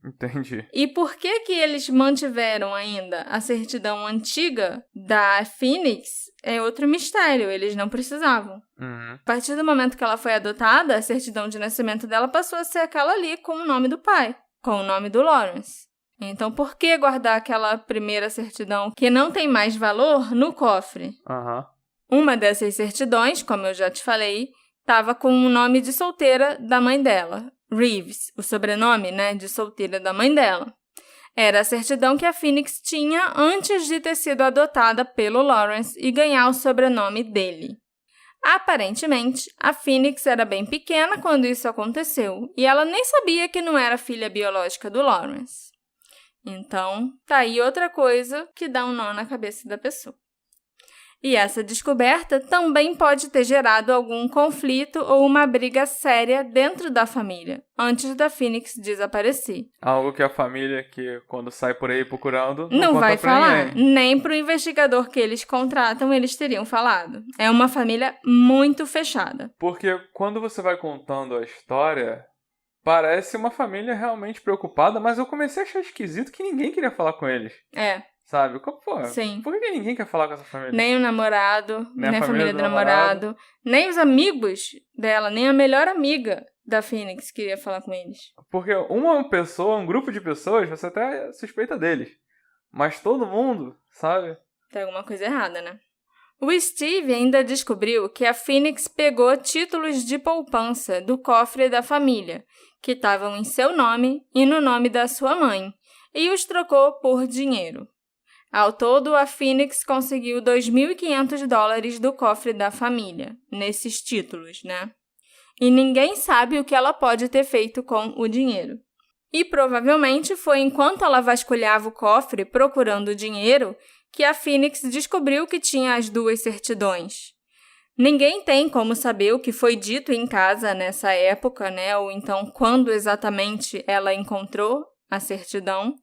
Entendi. E por que eles mantiveram ainda a certidão antiga da Phoenix é outro mistério, eles não precisavam. Uhum. A partir do momento que ela foi adotada, a certidão de nascimento dela passou a ser aquela ali com o nome do pai, com o nome do Lawrence. Então, por que guardar aquela primeira certidão que não tem mais valor no cofre? Uhum. Uma dessas certidões, como eu já te falei, estava com o nome de solteira da mãe dela, Reeves, o sobrenome, de solteira da mãe dela. Era a certidão que a Phoenix tinha antes de ter sido adotada pelo Lawrence e ganhar o sobrenome dele. Aparentemente, a Phoenix era bem pequena quando isso aconteceu e ela nem sabia que não era filha biológica do Lawrence. Então, tá aí outra coisa que dá um nó na cabeça da pessoa. E essa descoberta também pode ter gerado algum conflito ou uma briga séria dentro da família, antes da Phoenix desaparecer. Algo que a família, que quando sai por aí procurando, não vai falar. Ninguém. Nem pro investigador que eles contratam, eles teriam falado. É uma família muito fechada. Porque quando você vai contando a história, parece uma família realmente preocupada, mas eu comecei a achar esquisito que ninguém queria falar com eles. Sabe? Pô, Sim. Por que ninguém quer falar com essa família? Nem o namorado, nem a família do namorado, nem os amigos dela, nem a melhor amiga da Phoenix queria falar com eles. Porque uma pessoa, um grupo de pessoas, você até suspeita deles. Mas todo mundo, sabe? Tem alguma coisa errada, né? O Steve ainda descobriu que a Phoenix pegou títulos de poupança do cofre da família, que estavam em seu nome e no nome da sua mãe, e os trocou por dinheiro. Ao todo, a Phoenix conseguiu $2.500 do cofre da família, nesses títulos, né? E ninguém sabe o que ela pode ter feito com o dinheiro. E provavelmente foi enquanto ela vasculhava o cofre procurando o dinheiro que a Phoenix descobriu que tinha as 2 certidões. Ninguém tem como saber o que foi dito em casa nessa época, né? Ou então quando exatamente ela encontrou a certidão.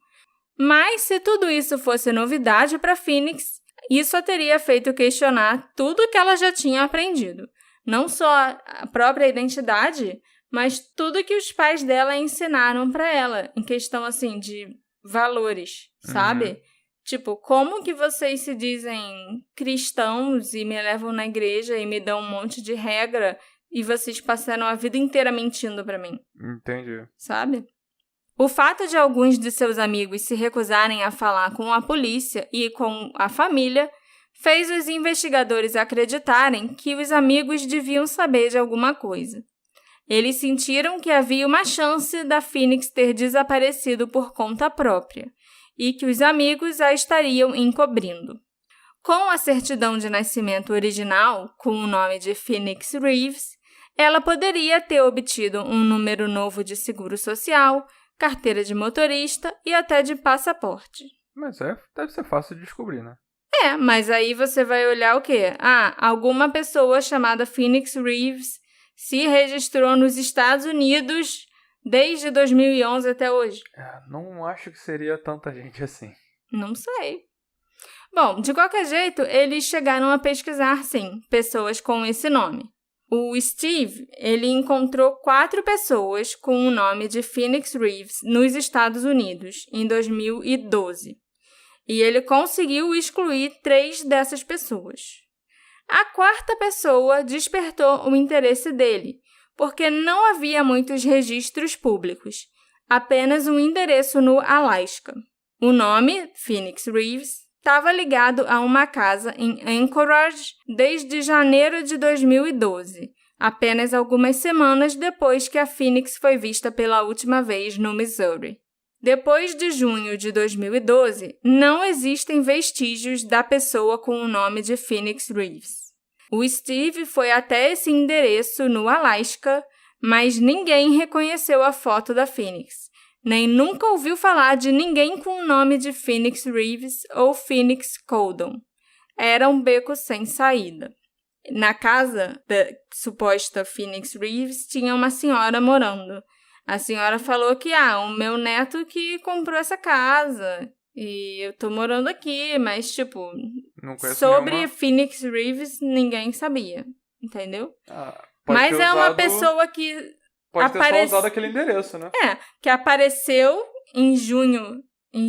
Mas se tudo isso fosse novidade para Phoenix, isso a teria feito questionar tudo que ela já tinha aprendido. Não só a própria identidade, mas tudo que os pais dela ensinaram para ela, em questão, assim, de valores, sabe? Tipo, como que vocês se dizem cristãos e me levam na igreja e me dão um monte de regra e vocês passaram a vida inteira mentindo para mim? Entendi. Sabe? O fato de alguns de seus amigos se recusarem a falar com a polícia e com a família fez os investigadores acreditarem que os amigos deviam saber de alguma coisa. Eles sentiram que havia uma chance da Phoenix ter desaparecido por conta própria e que os amigos a estariam encobrindo. Com a certidão de nascimento original, com o nome de Phoenix Reeves, ela poderia ter obtido um número novo de seguro social, carteira de motorista e até de passaporte. Mas deve ser fácil de descobrir, né? Mas aí você vai olhar o quê? Alguma pessoa chamada Phoenix Reeves se registrou nos Estados Unidos desde 2011 até hoje. Não acho que seria tanta gente assim. Não sei. Bom, de qualquer jeito, eles chegaram a pesquisar, sim, pessoas com esse nome. O Steve, ele encontrou 4 pessoas com o nome de Phoenix Reeves nos Estados Unidos em 2012. E ele conseguiu excluir 3 dessas pessoas. A 4ª pessoa despertou o interesse dele, porque não havia muitos registros públicos, apenas um endereço no Alasca. O nome, Phoenix Reeves, estava ligado a uma casa em Anchorage desde janeiro de 2012, apenas algumas semanas depois que a Phoenix foi vista pela última vez no Missouri. Depois de junho de 2012, não existem vestígios da pessoa com o nome de Phoenix Reeves. O Steve foi até esse endereço no Alasca, mas ninguém reconheceu a foto da Phoenix, nem nunca ouviu falar de ninguém com o nome de Phoenix Reeves ou Phoenix Coldon. Era um beco sem saída. Na casa da suposta Phoenix Reeves tinha uma senhora morando. A senhora falou que, o meu neto que comprou essa casa e eu tô morando aqui, mas, tipo, sobre nenhuma... Phoenix Reeves ninguém sabia, entendeu? Mas uma pessoa que pode ter só usado aquele endereço, né? Que apareceu em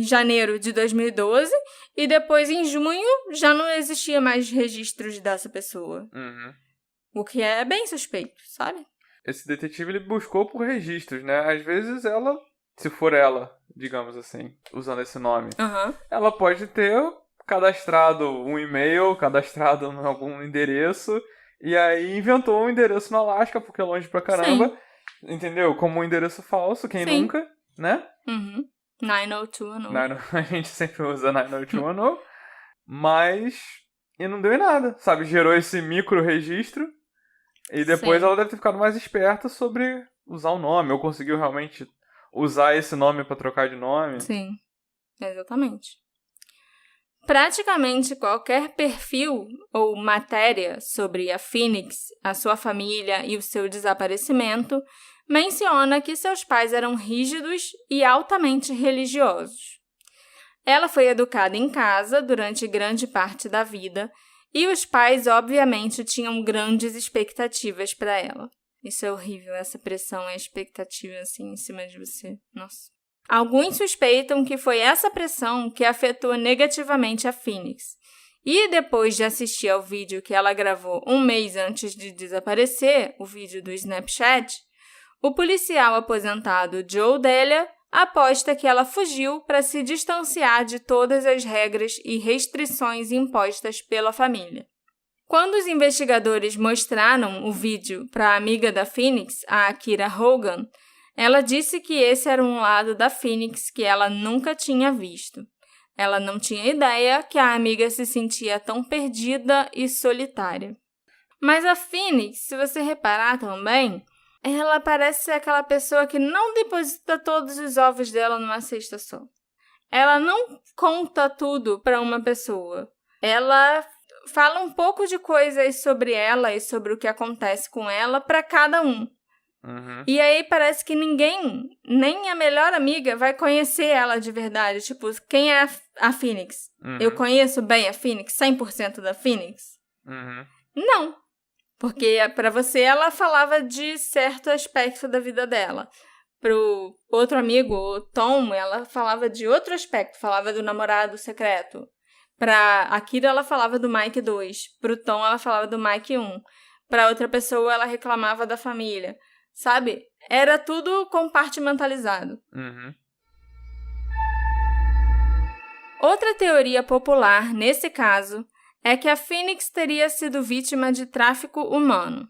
janeiro de 2012 e depois em junho já não existia mais registros dessa pessoa. O que é bem suspeito, sabe? Esse detetive, ele buscou por registros, né? Às vezes ela, se for ela, digamos assim, usando esse nome, ela pode ter cadastrado um e-mail, cadastrado em algum endereço, e aí inventou um endereço no Alasca, porque é longe pra caramba, Sim. Entendeu? Como um endereço falso, quem nunca, né? 90210. A gente sempre usa 90210, mas... E não deu em nada, sabe? Gerou esse micro registro. E depois ela deve ter ficado mais esperta sobre usar o nome, ou conseguiu realmente usar esse nome para trocar de nome. Sim, exatamente. Praticamente qualquer perfil ou matéria sobre a Phoenix, a sua família e o seu desaparecimento menciona que seus pais eram rígidos e altamente religiosos. Ela foi educada em casa durante grande parte da vida, e os pais, obviamente, tinham grandes expectativas para ela. Isso é horrível, essa pressão e a expectativa, assim, em cima de você. Nossa. Alguns suspeitam que foi essa pressão que afetou negativamente a Phoenix. E depois de assistir ao vídeo que ela gravou um mês antes de desaparecer, o vídeo do Snapchat, o policial aposentado Joe Delia aposta que ela fugiu para se distanciar de todas as regras e restrições impostas pela família. Quando os investigadores mostraram o vídeo para a amiga da Phoenix, a Akira Hogan, ela disse que esse era um lado da Phoenix que ela nunca tinha visto. Ela não tinha ideia que a amiga se sentia tão perdida e solitária. Mas a Phoenix, se você reparar também, ela parece ser aquela pessoa que não deposita todos os ovos dela numa cesta só. Ela não conta tudo para uma pessoa. Ela fala um pouco de coisas sobre ela e sobre o que acontece com ela para cada um. Uhum. E aí parece que ninguém, nem a melhor amiga, vai conhecer ela de verdade. Tipo, quem é a Phoenix? Uhum. Eu conheço bem a Phoenix? 100% da Phoenix? Uhum. Não. Porque para você ela falava de certo aspecto da vida dela. Pro outro amigo, o Tom, ela falava de outro aspecto, falava do namorado secreto. Pra Akira ela falava do Mike 2, pro Tom ela falava do Mike 1. Pra outra pessoa ela reclamava da família. Sabe? Era tudo compartimentalizado. Uhum. Outra teoria popular, nesse caso, é que a Phoenix teria sido vítima de tráfico humano.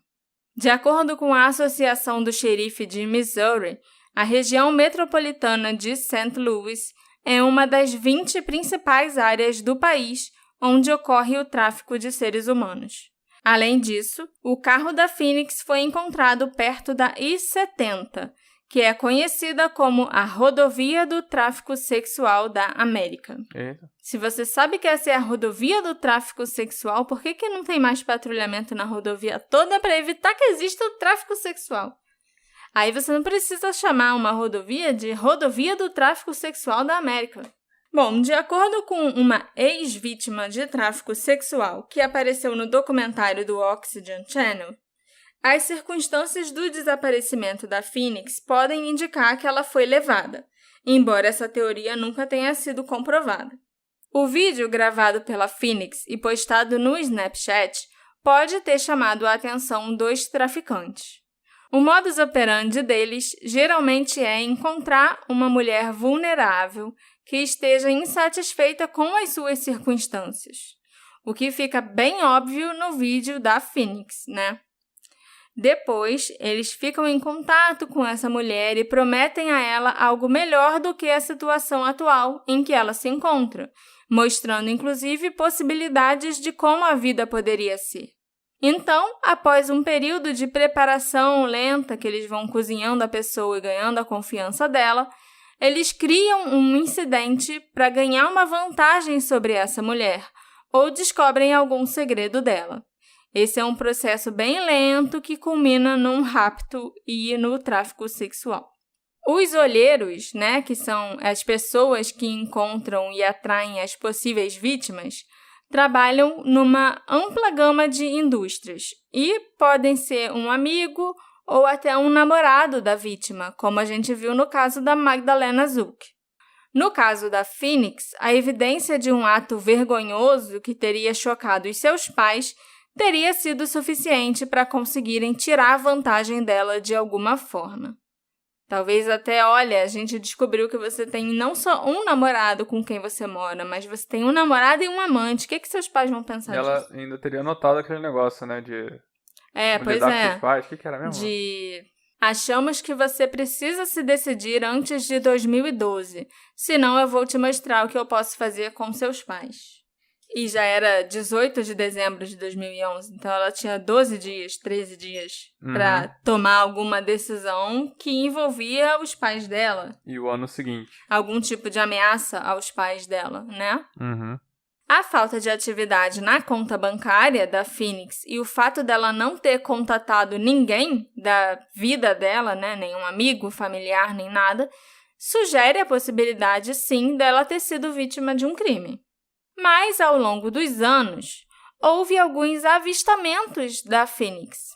De acordo com a Associação do Xerife de Missouri, a região metropolitana de St. Louis é uma das 20 principais áreas do país onde ocorre o tráfico de seres humanos. Além disso, o carro da Phoenix foi encontrado perto da I-70, que é conhecida como a rodovia do tráfico sexual da América. Eita. Se você sabe que essa é a rodovia do tráfico sexual, por que não tem mais patrulhamento na rodovia toda para evitar que exista o tráfico sexual? Aí você não precisa chamar uma rodovia de rodovia do tráfico sexual da América. Bom, de acordo com uma ex-vítima de tráfico sexual que apareceu no documentário do Oxygen Channel, as circunstâncias do desaparecimento da Phoenix podem indicar que ela foi levada, embora essa teoria nunca tenha sido comprovada. O vídeo gravado pela Phoenix e postado no Snapchat pode ter chamado a atenção dos traficantes. O modus operandi deles geralmente é encontrar uma mulher vulnerável que esteja insatisfeita com as suas circunstâncias, o que fica bem óbvio no vídeo da Phoenix, né? Depois, eles ficam em contato com essa mulher e prometem a ela algo melhor do que a situação atual em que ela se encontra, mostrando inclusive possibilidades de como a vida poderia ser. Então, após um período de preparação lenta que eles vão cozinhando a pessoa e ganhando a confiança dela, eles criam um incidente para ganhar uma vantagem sobre essa mulher ou descobrem algum segredo dela. Esse é um processo bem lento que culmina num rapto e no tráfico sexual. Os olheiros, né, que são as pessoas que encontram e atraem as possíveis vítimas, trabalham numa ampla gama de indústrias e podem ser um amigo ou até um namorado da vítima, como a gente viu no caso da Magdalena Zook. No caso da Phoenix, a evidência de um ato vergonhoso que teria chocado os seus pais teria sido suficiente para conseguirem tirar vantagem dela de alguma forma. Talvez até, olha, a gente descobriu que você tem não só um namorado com quem você mora, mas você tem um namorado e um amante. O que seus pais vão pensar disso? Ela ainda teria notado aquele negócio, né, de... pois é. Pais. O que era mesmo? Achamos que você precisa se decidir antes de 2012, senão eu vou te mostrar o que eu posso fazer com seus pais. E já era 18 de dezembro de 2011, então ela tinha 12 dias, 13 dias para tomar alguma decisão que envolvia os pais dela. E o ano seguinte. Algum tipo de ameaça aos pais dela, né? Uhum. A falta de atividade na conta bancária da Phoenix e o fato dela não ter contatado ninguém da vida dela, né? Nenhum amigo, familiar, nem nada, sugere a possibilidade, sim, dela ter sido vítima de um crime. Mas, ao longo dos anos, houve alguns avistamentos da Phoenix.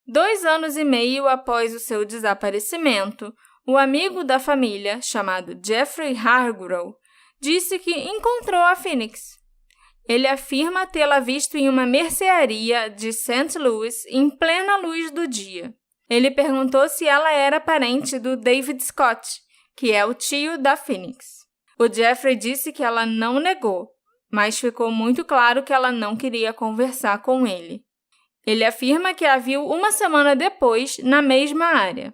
2 anos e meio após o seu desaparecimento, o amigo da família, chamado Jeffrey Hargrove, disse que encontrou a Phoenix. Ele afirma tê-la visto em uma mercearia de St. Louis em plena luz do dia. Ele perguntou se ela era parente do David Scott, que é o tio da Phoenix. O Jeffrey disse que ela não negou, mas ficou muito claro que ela não queria conversar com ele. Ele afirma que a viu uma semana depois, na mesma área.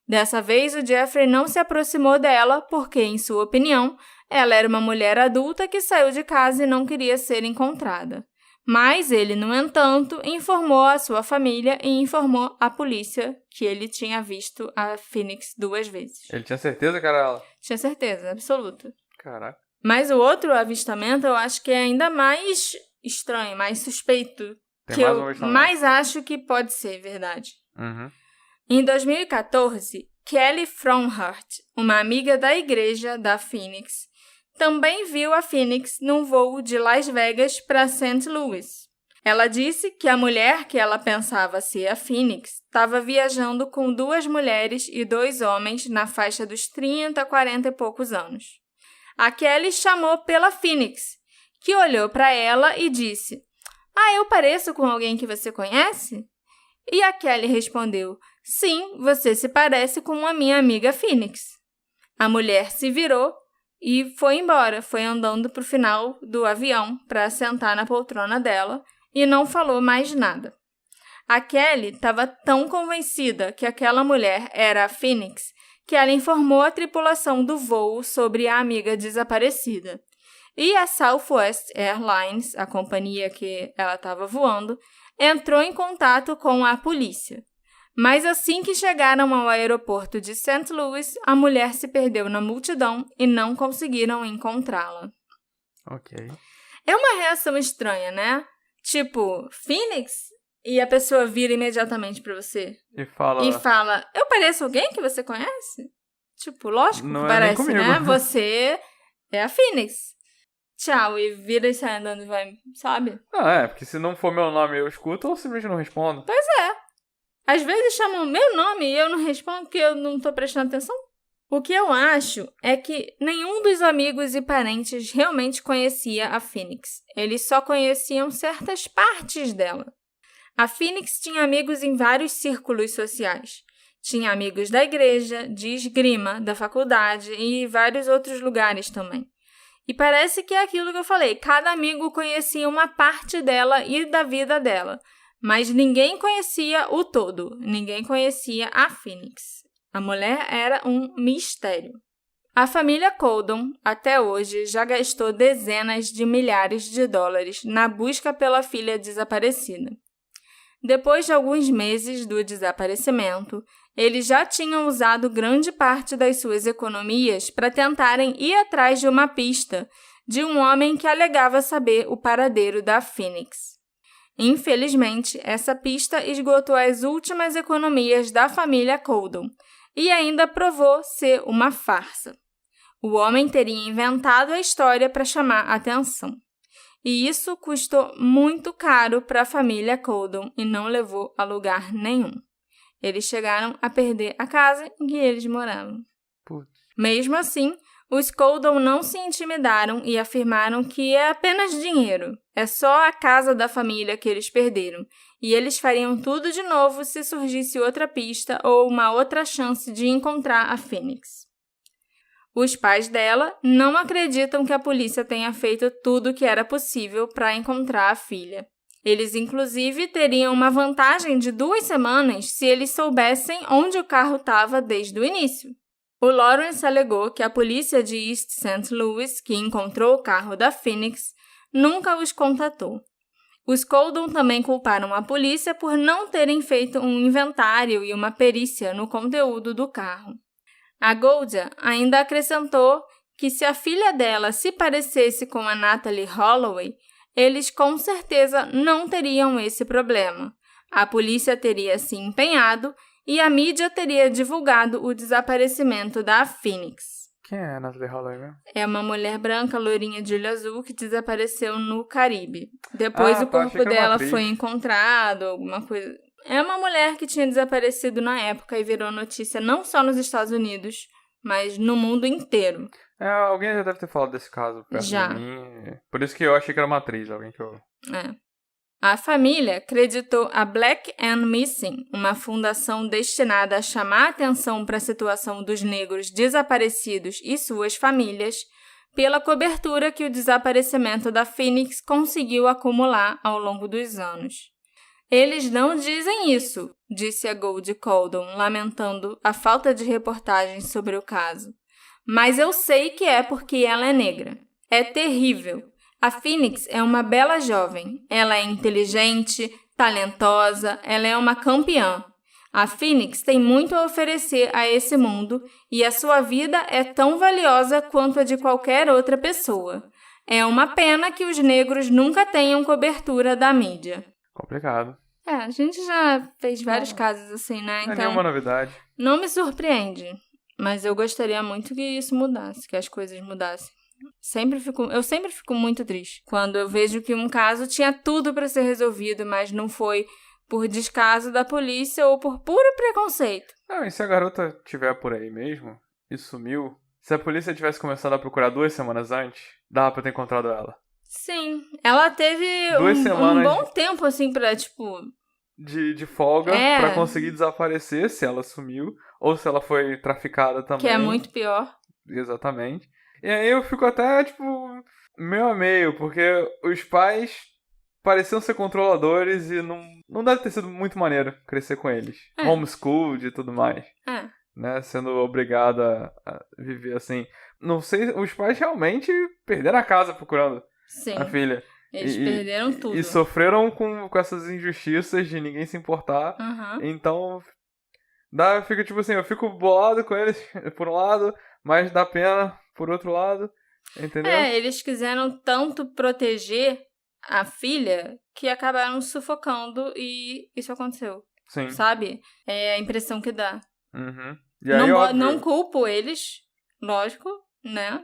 Dessa vez, o Jeffrey não se aproximou dela porque, em sua opinião, ela era uma mulher adulta que saiu de casa e não queria ser encontrada. Mas ele, no entanto, informou a sua família e informou a polícia que ele tinha visto a Phoenix 2 vezes. Ele tinha certeza que era ela? Tinha certeza, absoluta. Caraca. Mas o outro avistamento eu acho que é ainda mais estranho, mais suspeito. Que eu mais acho que pode ser verdade. Uhum. Em 2014, Kelly Frohnhart, uma amiga da igreja da Phoenix, também viu a Phoenix num voo de Las Vegas para St. Louis. Ela disse que a mulher que ela pensava ser a Phoenix estava viajando com 2 mulheres e 2 homens na faixa dos 30 a 40 e poucos anos. A Kelly chamou pela Phoenix, que olhou para ela e disse: "Ah, eu pareço com alguém que você conhece?" E a Kelly respondeu: "Sim, você se parece com a minha amiga Phoenix." A mulher se virou e foi embora, foi andando para o final do avião para sentar na poltrona dela e não falou mais nada. A Kelly estava tão convencida que aquela mulher era a Phoenix que ela informou a tripulação do voo sobre a amiga desaparecida. E a Southwest Airlines, a companhia que ela estava voando, entrou em contato com a polícia. Mas assim que chegaram ao aeroporto de St. Louis, a mulher se perdeu na multidão e não conseguiram encontrá-la. Ok. É uma reação estranha, né? Tipo, Phoenix? E a pessoa vira imediatamente pra você. E fala, eu pareço alguém que você conhece? Tipo, lógico não que parece, nem comigo, né? Você é a Phoenix. Tchau, e vira e sai andando e vai, sabe? Ah, porque se não for meu nome eu escuto, eu simplesmente não respondo. Pois é. Às vezes chamam meu nome e eu não respondo porque eu não tô prestando atenção. O que eu acho é que nenhum dos amigos e parentes realmente conhecia a Phoenix. Eles só conheciam certas partes dela. A Phoenix tinha amigos em vários círculos sociais. Tinha amigos da igreja, de esgrima, da faculdade e vários outros lugares também. E parece que é aquilo que eu falei, cada amigo conhecia uma parte dela e da vida dela, mas ninguém conhecia o todo, ninguém conhecia a Phoenix. A mulher era um mistério. A família Coldon, até hoje, já gastou dezenas de milhares de dólares na busca pela filha desaparecida. Depois de alguns meses do desaparecimento, eles já tinham usado grande parte das suas economias para tentarem ir atrás de uma pista de um homem que alegava saber o paradeiro da Phoenix. Infelizmente, essa pista esgotou as últimas economias da família Coldon e ainda provou ser uma farsa. O homem teria inventado a história para chamar a atenção. E isso custou muito caro para a família Coldon e não levou a lugar nenhum. Eles chegaram a perder a casa em que eles moravam. Putz. Mesmo assim, os Coldon não se intimidaram e afirmaram que é apenas dinheiro. É só a casa da família que eles perderam. E eles fariam tudo de novo se surgisse outra pista ou uma outra chance de encontrar a Phoenix. Os pais dela não acreditam que a polícia tenha feito tudo o que era possível para encontrar a filha. Eles, inclusive, teriam uma vantagem de 2 semanas se eles soubessem onde o carro estava desde o início. O Lawrence alegou que a polícia de East St. Louis, que encontrou o carro da Phoenix, nunca os contatou. Os Coldon também culparam a polícia por não terem feito um inventário e uma perícia no conteúdo do carro. A Goldia ainda acrescentou que se a filha dela se parecesse com a Natalie Holloway, eles com certeza não teriam esse problema. A polícia teria se empenhado e a mídia teria divulgado o desaparecimento da Phoenix. Quem é a Natalie Holloway mesmo? É uma mulher branca, loirinha de olho azul, que desapareceu no Caribe. Depois o corpo dela foi encontrado, alguma coisa... é uma mulher que tinha desaparecido na época e virou notícia não só nos Estados Unidos, mas no mundo inteiro. Alguém já deve ter falado desse caso perto de mim. Por isso que eu achei que era uma atriz, alguém que eu... A família acreditou a Black and Missing, uma fundação destinada a chamar a atenção para a situação dos negros desaparecidos e suas famílias, pela cobertura que o desaparecimento da Phoenix conseguiu acumular ao longo dos anos. Eles não dizem isso, disse a Goldie Coldon, lamentando a falta de reportagens sobre o caso. Mas eu sei que é porque ela é negra. É terrível. A Phoenix é uma bela jovem. Ela é inteligente, talentosa, ela é uma campeã. A Phoenix tem muito a oferecer a esse mundo e a sua vida é tão valiosa quanto a de qualquer outra pessoa. É uma pena que os negros nunca tenham cobertura da mídia. Complicado. A gente já fez vários casos assim, né? Não é nenhuma novidade. Não me surpreende, mas eu gostaria muito que isso mudasse, que as coisas mudassem. Eu sempre fico muito triste quando eu vejo que um caso tinha tudo para ser resolvido, mas não foi por descaso da polícia ou por puro preconceito. E se a garota estiver por aí mesmo e sumiu, se a polícia tivesse começado a procurar 2 semanas antes, dava pra ter encontrado ela. Sim, ela teve 2 semanas um bom tempo, assim, pra, de folga pra conseguir desaparecer, se ela sumiu, ou se ela foi traficada também. Que é muito pior. Exatamente. E aí eu fico até, meio a meio, porque os pais pareciam ser controladores e não deve ter sido muito maneiro crescer com eles. Homeschooled e tudo mais. Né? Sendo obrigada a viver assim. Não sei, os pais realmente perderam a casa procurando a filha. Eles perderam tudo. E sofreram com essas injustiças de ninguém se importar. Então, fica eu fico bolado com eles por um lado, mas dá pena por outro lado, entendeu? Eles quiseram tanto proteger a filha que acabaram sufocando e isso aconteceu. Sim. Sabe? É a impressão que dá. E aí, não culpo eles, lógico, né?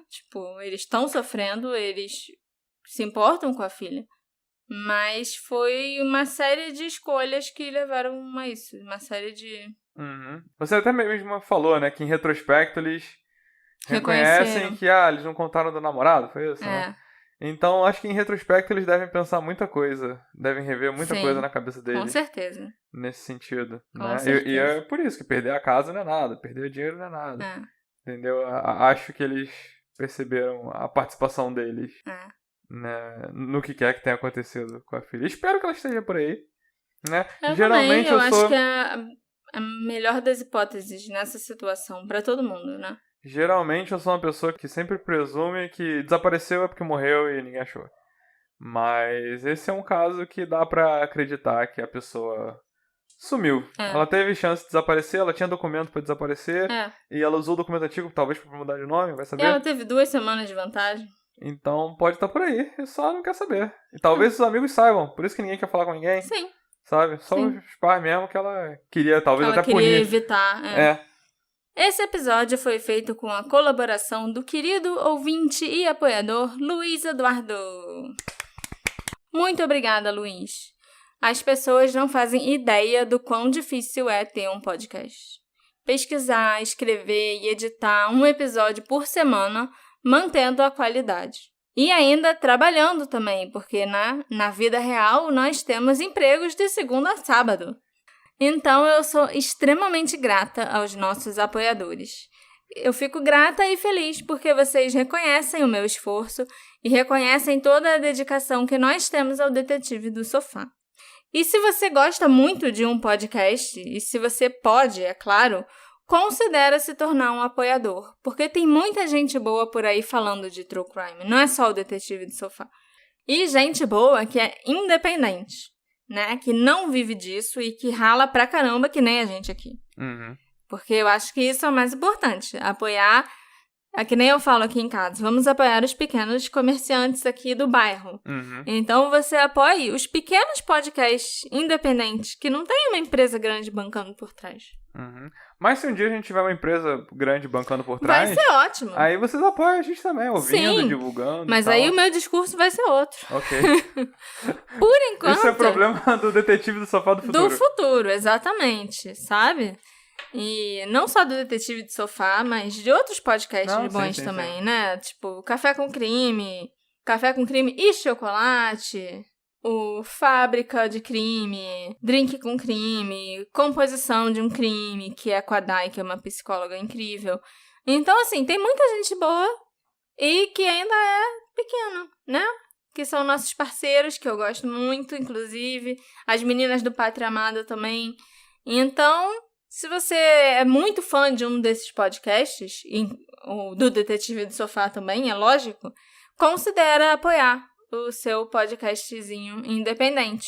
Eles estão sofrendo, eles se importam com a filha. Mas foi uma série de escolhas que levaram a isso. Uma série de... Você até mesmo falou, né? Que em retrospecto eles reconhecem que eles não contaram do namorado, foi isso, né? Então, acho que em retrospecto eles devem pensar muita coisa. Devem rever muita coisa na cabeça deles. Com certeza. Nesse sentido, com né? certeza. E é por isso que perder a casa não é nada. Perder o dinheiro não é nada. Entendeu? Acho que eles perceberam a participação deles. Né, no que quer que tenha acontecido com a filha. Espero que ela esteja por aí. Né? Geralmente eu acho que é a melhor das hipóteses nessa situação pra todo mundo, né? Geralmente eu sou uma pessoa que sempre presume que desapareceu é porque morreu e ninguém achou. Mas esse é um caso que dá pra acreditar que a pessoa sumiu. Ela teve chance de desaparecer, ela tinha documento pra desaparecer. E ela usou o documento antigo, talvez pra mudar de nome, vai saber. Ela teve 2 semanas de vantagem. Então pode estar por aí, só não quer saber. E talvez os amigos saibam, por isso que ninguém quer falar com ninguém. Sim. Sabe? Só os pais mesmo que ela queria, talvez ela até punir. Ela queria evitar. Esse episódio foi feito com a colaboração do querido ouvinte e apoiador Luiz Eduardo. Muito obrigada, Luiz. As pessoas não fazem ideia do quão difícil é ter um podcast. Pesquisar, escrever e editar um episódio por semana, mantendo a qualidade. E ainda trabalhando também, porque na vida real nós temos empregos de segunda a sábado. Então eu sou extremamente grata aos nossos apoiadores. Eu fico grata e feliz porque vocês reconhecem o meu esforço e reconhecem toda a dedicação que nós temos ao Detetive do Sofá. E se você gosta muito de um podcast, e se você pode, é claro, considera se tornar um apoiador, porque tem muita gente boa por aí falando de True Crime, não é só o Detetive do Sofá. E gente boa que é independente, né? Que não vive disso e que rala pra caramba que nem a gente aqui. Porque eu acho que isso é o mais importante, apoiar É que nem eu falo aqui em casa, vamos apoiar os pequenos comerciantes aqui do bairro. Então, você apoie os pequenos podcasts independentes, que não tem uma empresa grande bancando por trás. Mas se um dia a gente tiver uma empresa grande bancando por trás... Vai ser ótimo. Aí vocês apoiam a gente também, ouvindo, Sim, divulgando mas aí o meu discurso vai ser outro. Ok. Por enquanto... Esse é o problema do Detetive do Sofá do Futuro. Do futuro, exatamente, sabe? E não só do Detetive de Sofá, mas de outros podcasts bons também, né? Tipo, Café com Crime e Chocolate, o Fábrica de Crime, Drink com Crime, Composição de um Crime, que é com a Dai, que é uma psicóloga incrível. Então, assim, tem muita gente boa e que ainda é pequeno, né? Que são nossos parceiros, que eu gosto muito, inclusive. As meninas do Pátria Amada também. Então, se você é muito fã de um desses podcasts, ou do Detetive do Sofá também, é lógico, considera apoiar o seu podcastzinho independente.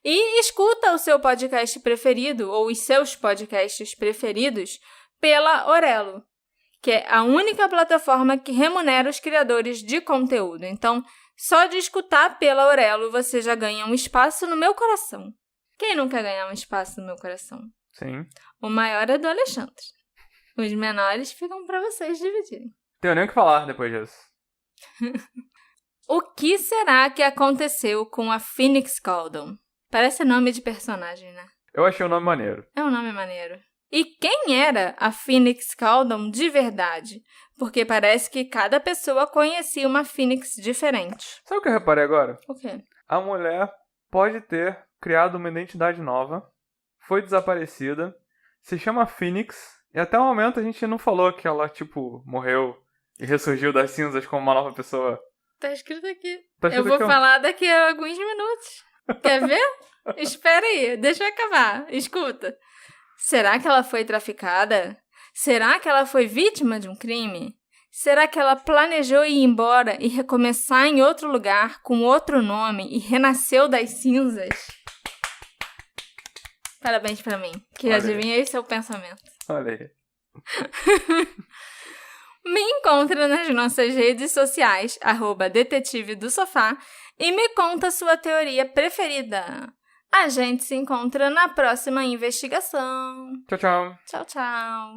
E escuta o seu podcast preferido, ou os seus podcasts preferidos, pela Orelo, que é a única plataforma que remunera os criadores de conteúdo. Então, só de escutar pela Orelo, você já ganha um espaço no meu coração. Quem não quer ganhar um espaço no meu coração? Sim. O maior é do Alexandre. Os menores ficam pra vocês dividirem. Tenho nem o que falar depois disso. O que será que aconteceu com a Phoenix Gordon? Parece nome de personagem, né? Eu achei o nome maneiro. É um nome maneiro. E quem era a Phoenix Gordon de verdade? Porque parece que cada pessoa conhecia uma Phoenix diferente. Sabe o que eu reparei agora? O quê? A mulher pode ter criado uma identidade nova, foi desaparecida, se chama Phoenix, e até o momento a gente não falou que ela, tipo, morreu e ressurgiu das cinzas como uma nova pessoa. Tá escrito aqui. Tá escrito eu vou aqui, falar daqui a alguns minutos. Quer ver? Espera aí, deixa eu acabar. Escuta. Será que ela foi traficada? Será que ela foi vítima de um crime? Será que ela planejou ir embora e recomeçar em outro lugar com outro nome e renasceu das cinzas? Parabéns pra mim, que Olha adivinhei seu pensamento. Olha aí. Me encontra nas nossas redes sociais, @Detetive do Sofá, e me conta sua teoria preferida. A gente se encontra na próxima investigação. Tchau, tchau. Tchau, tchau.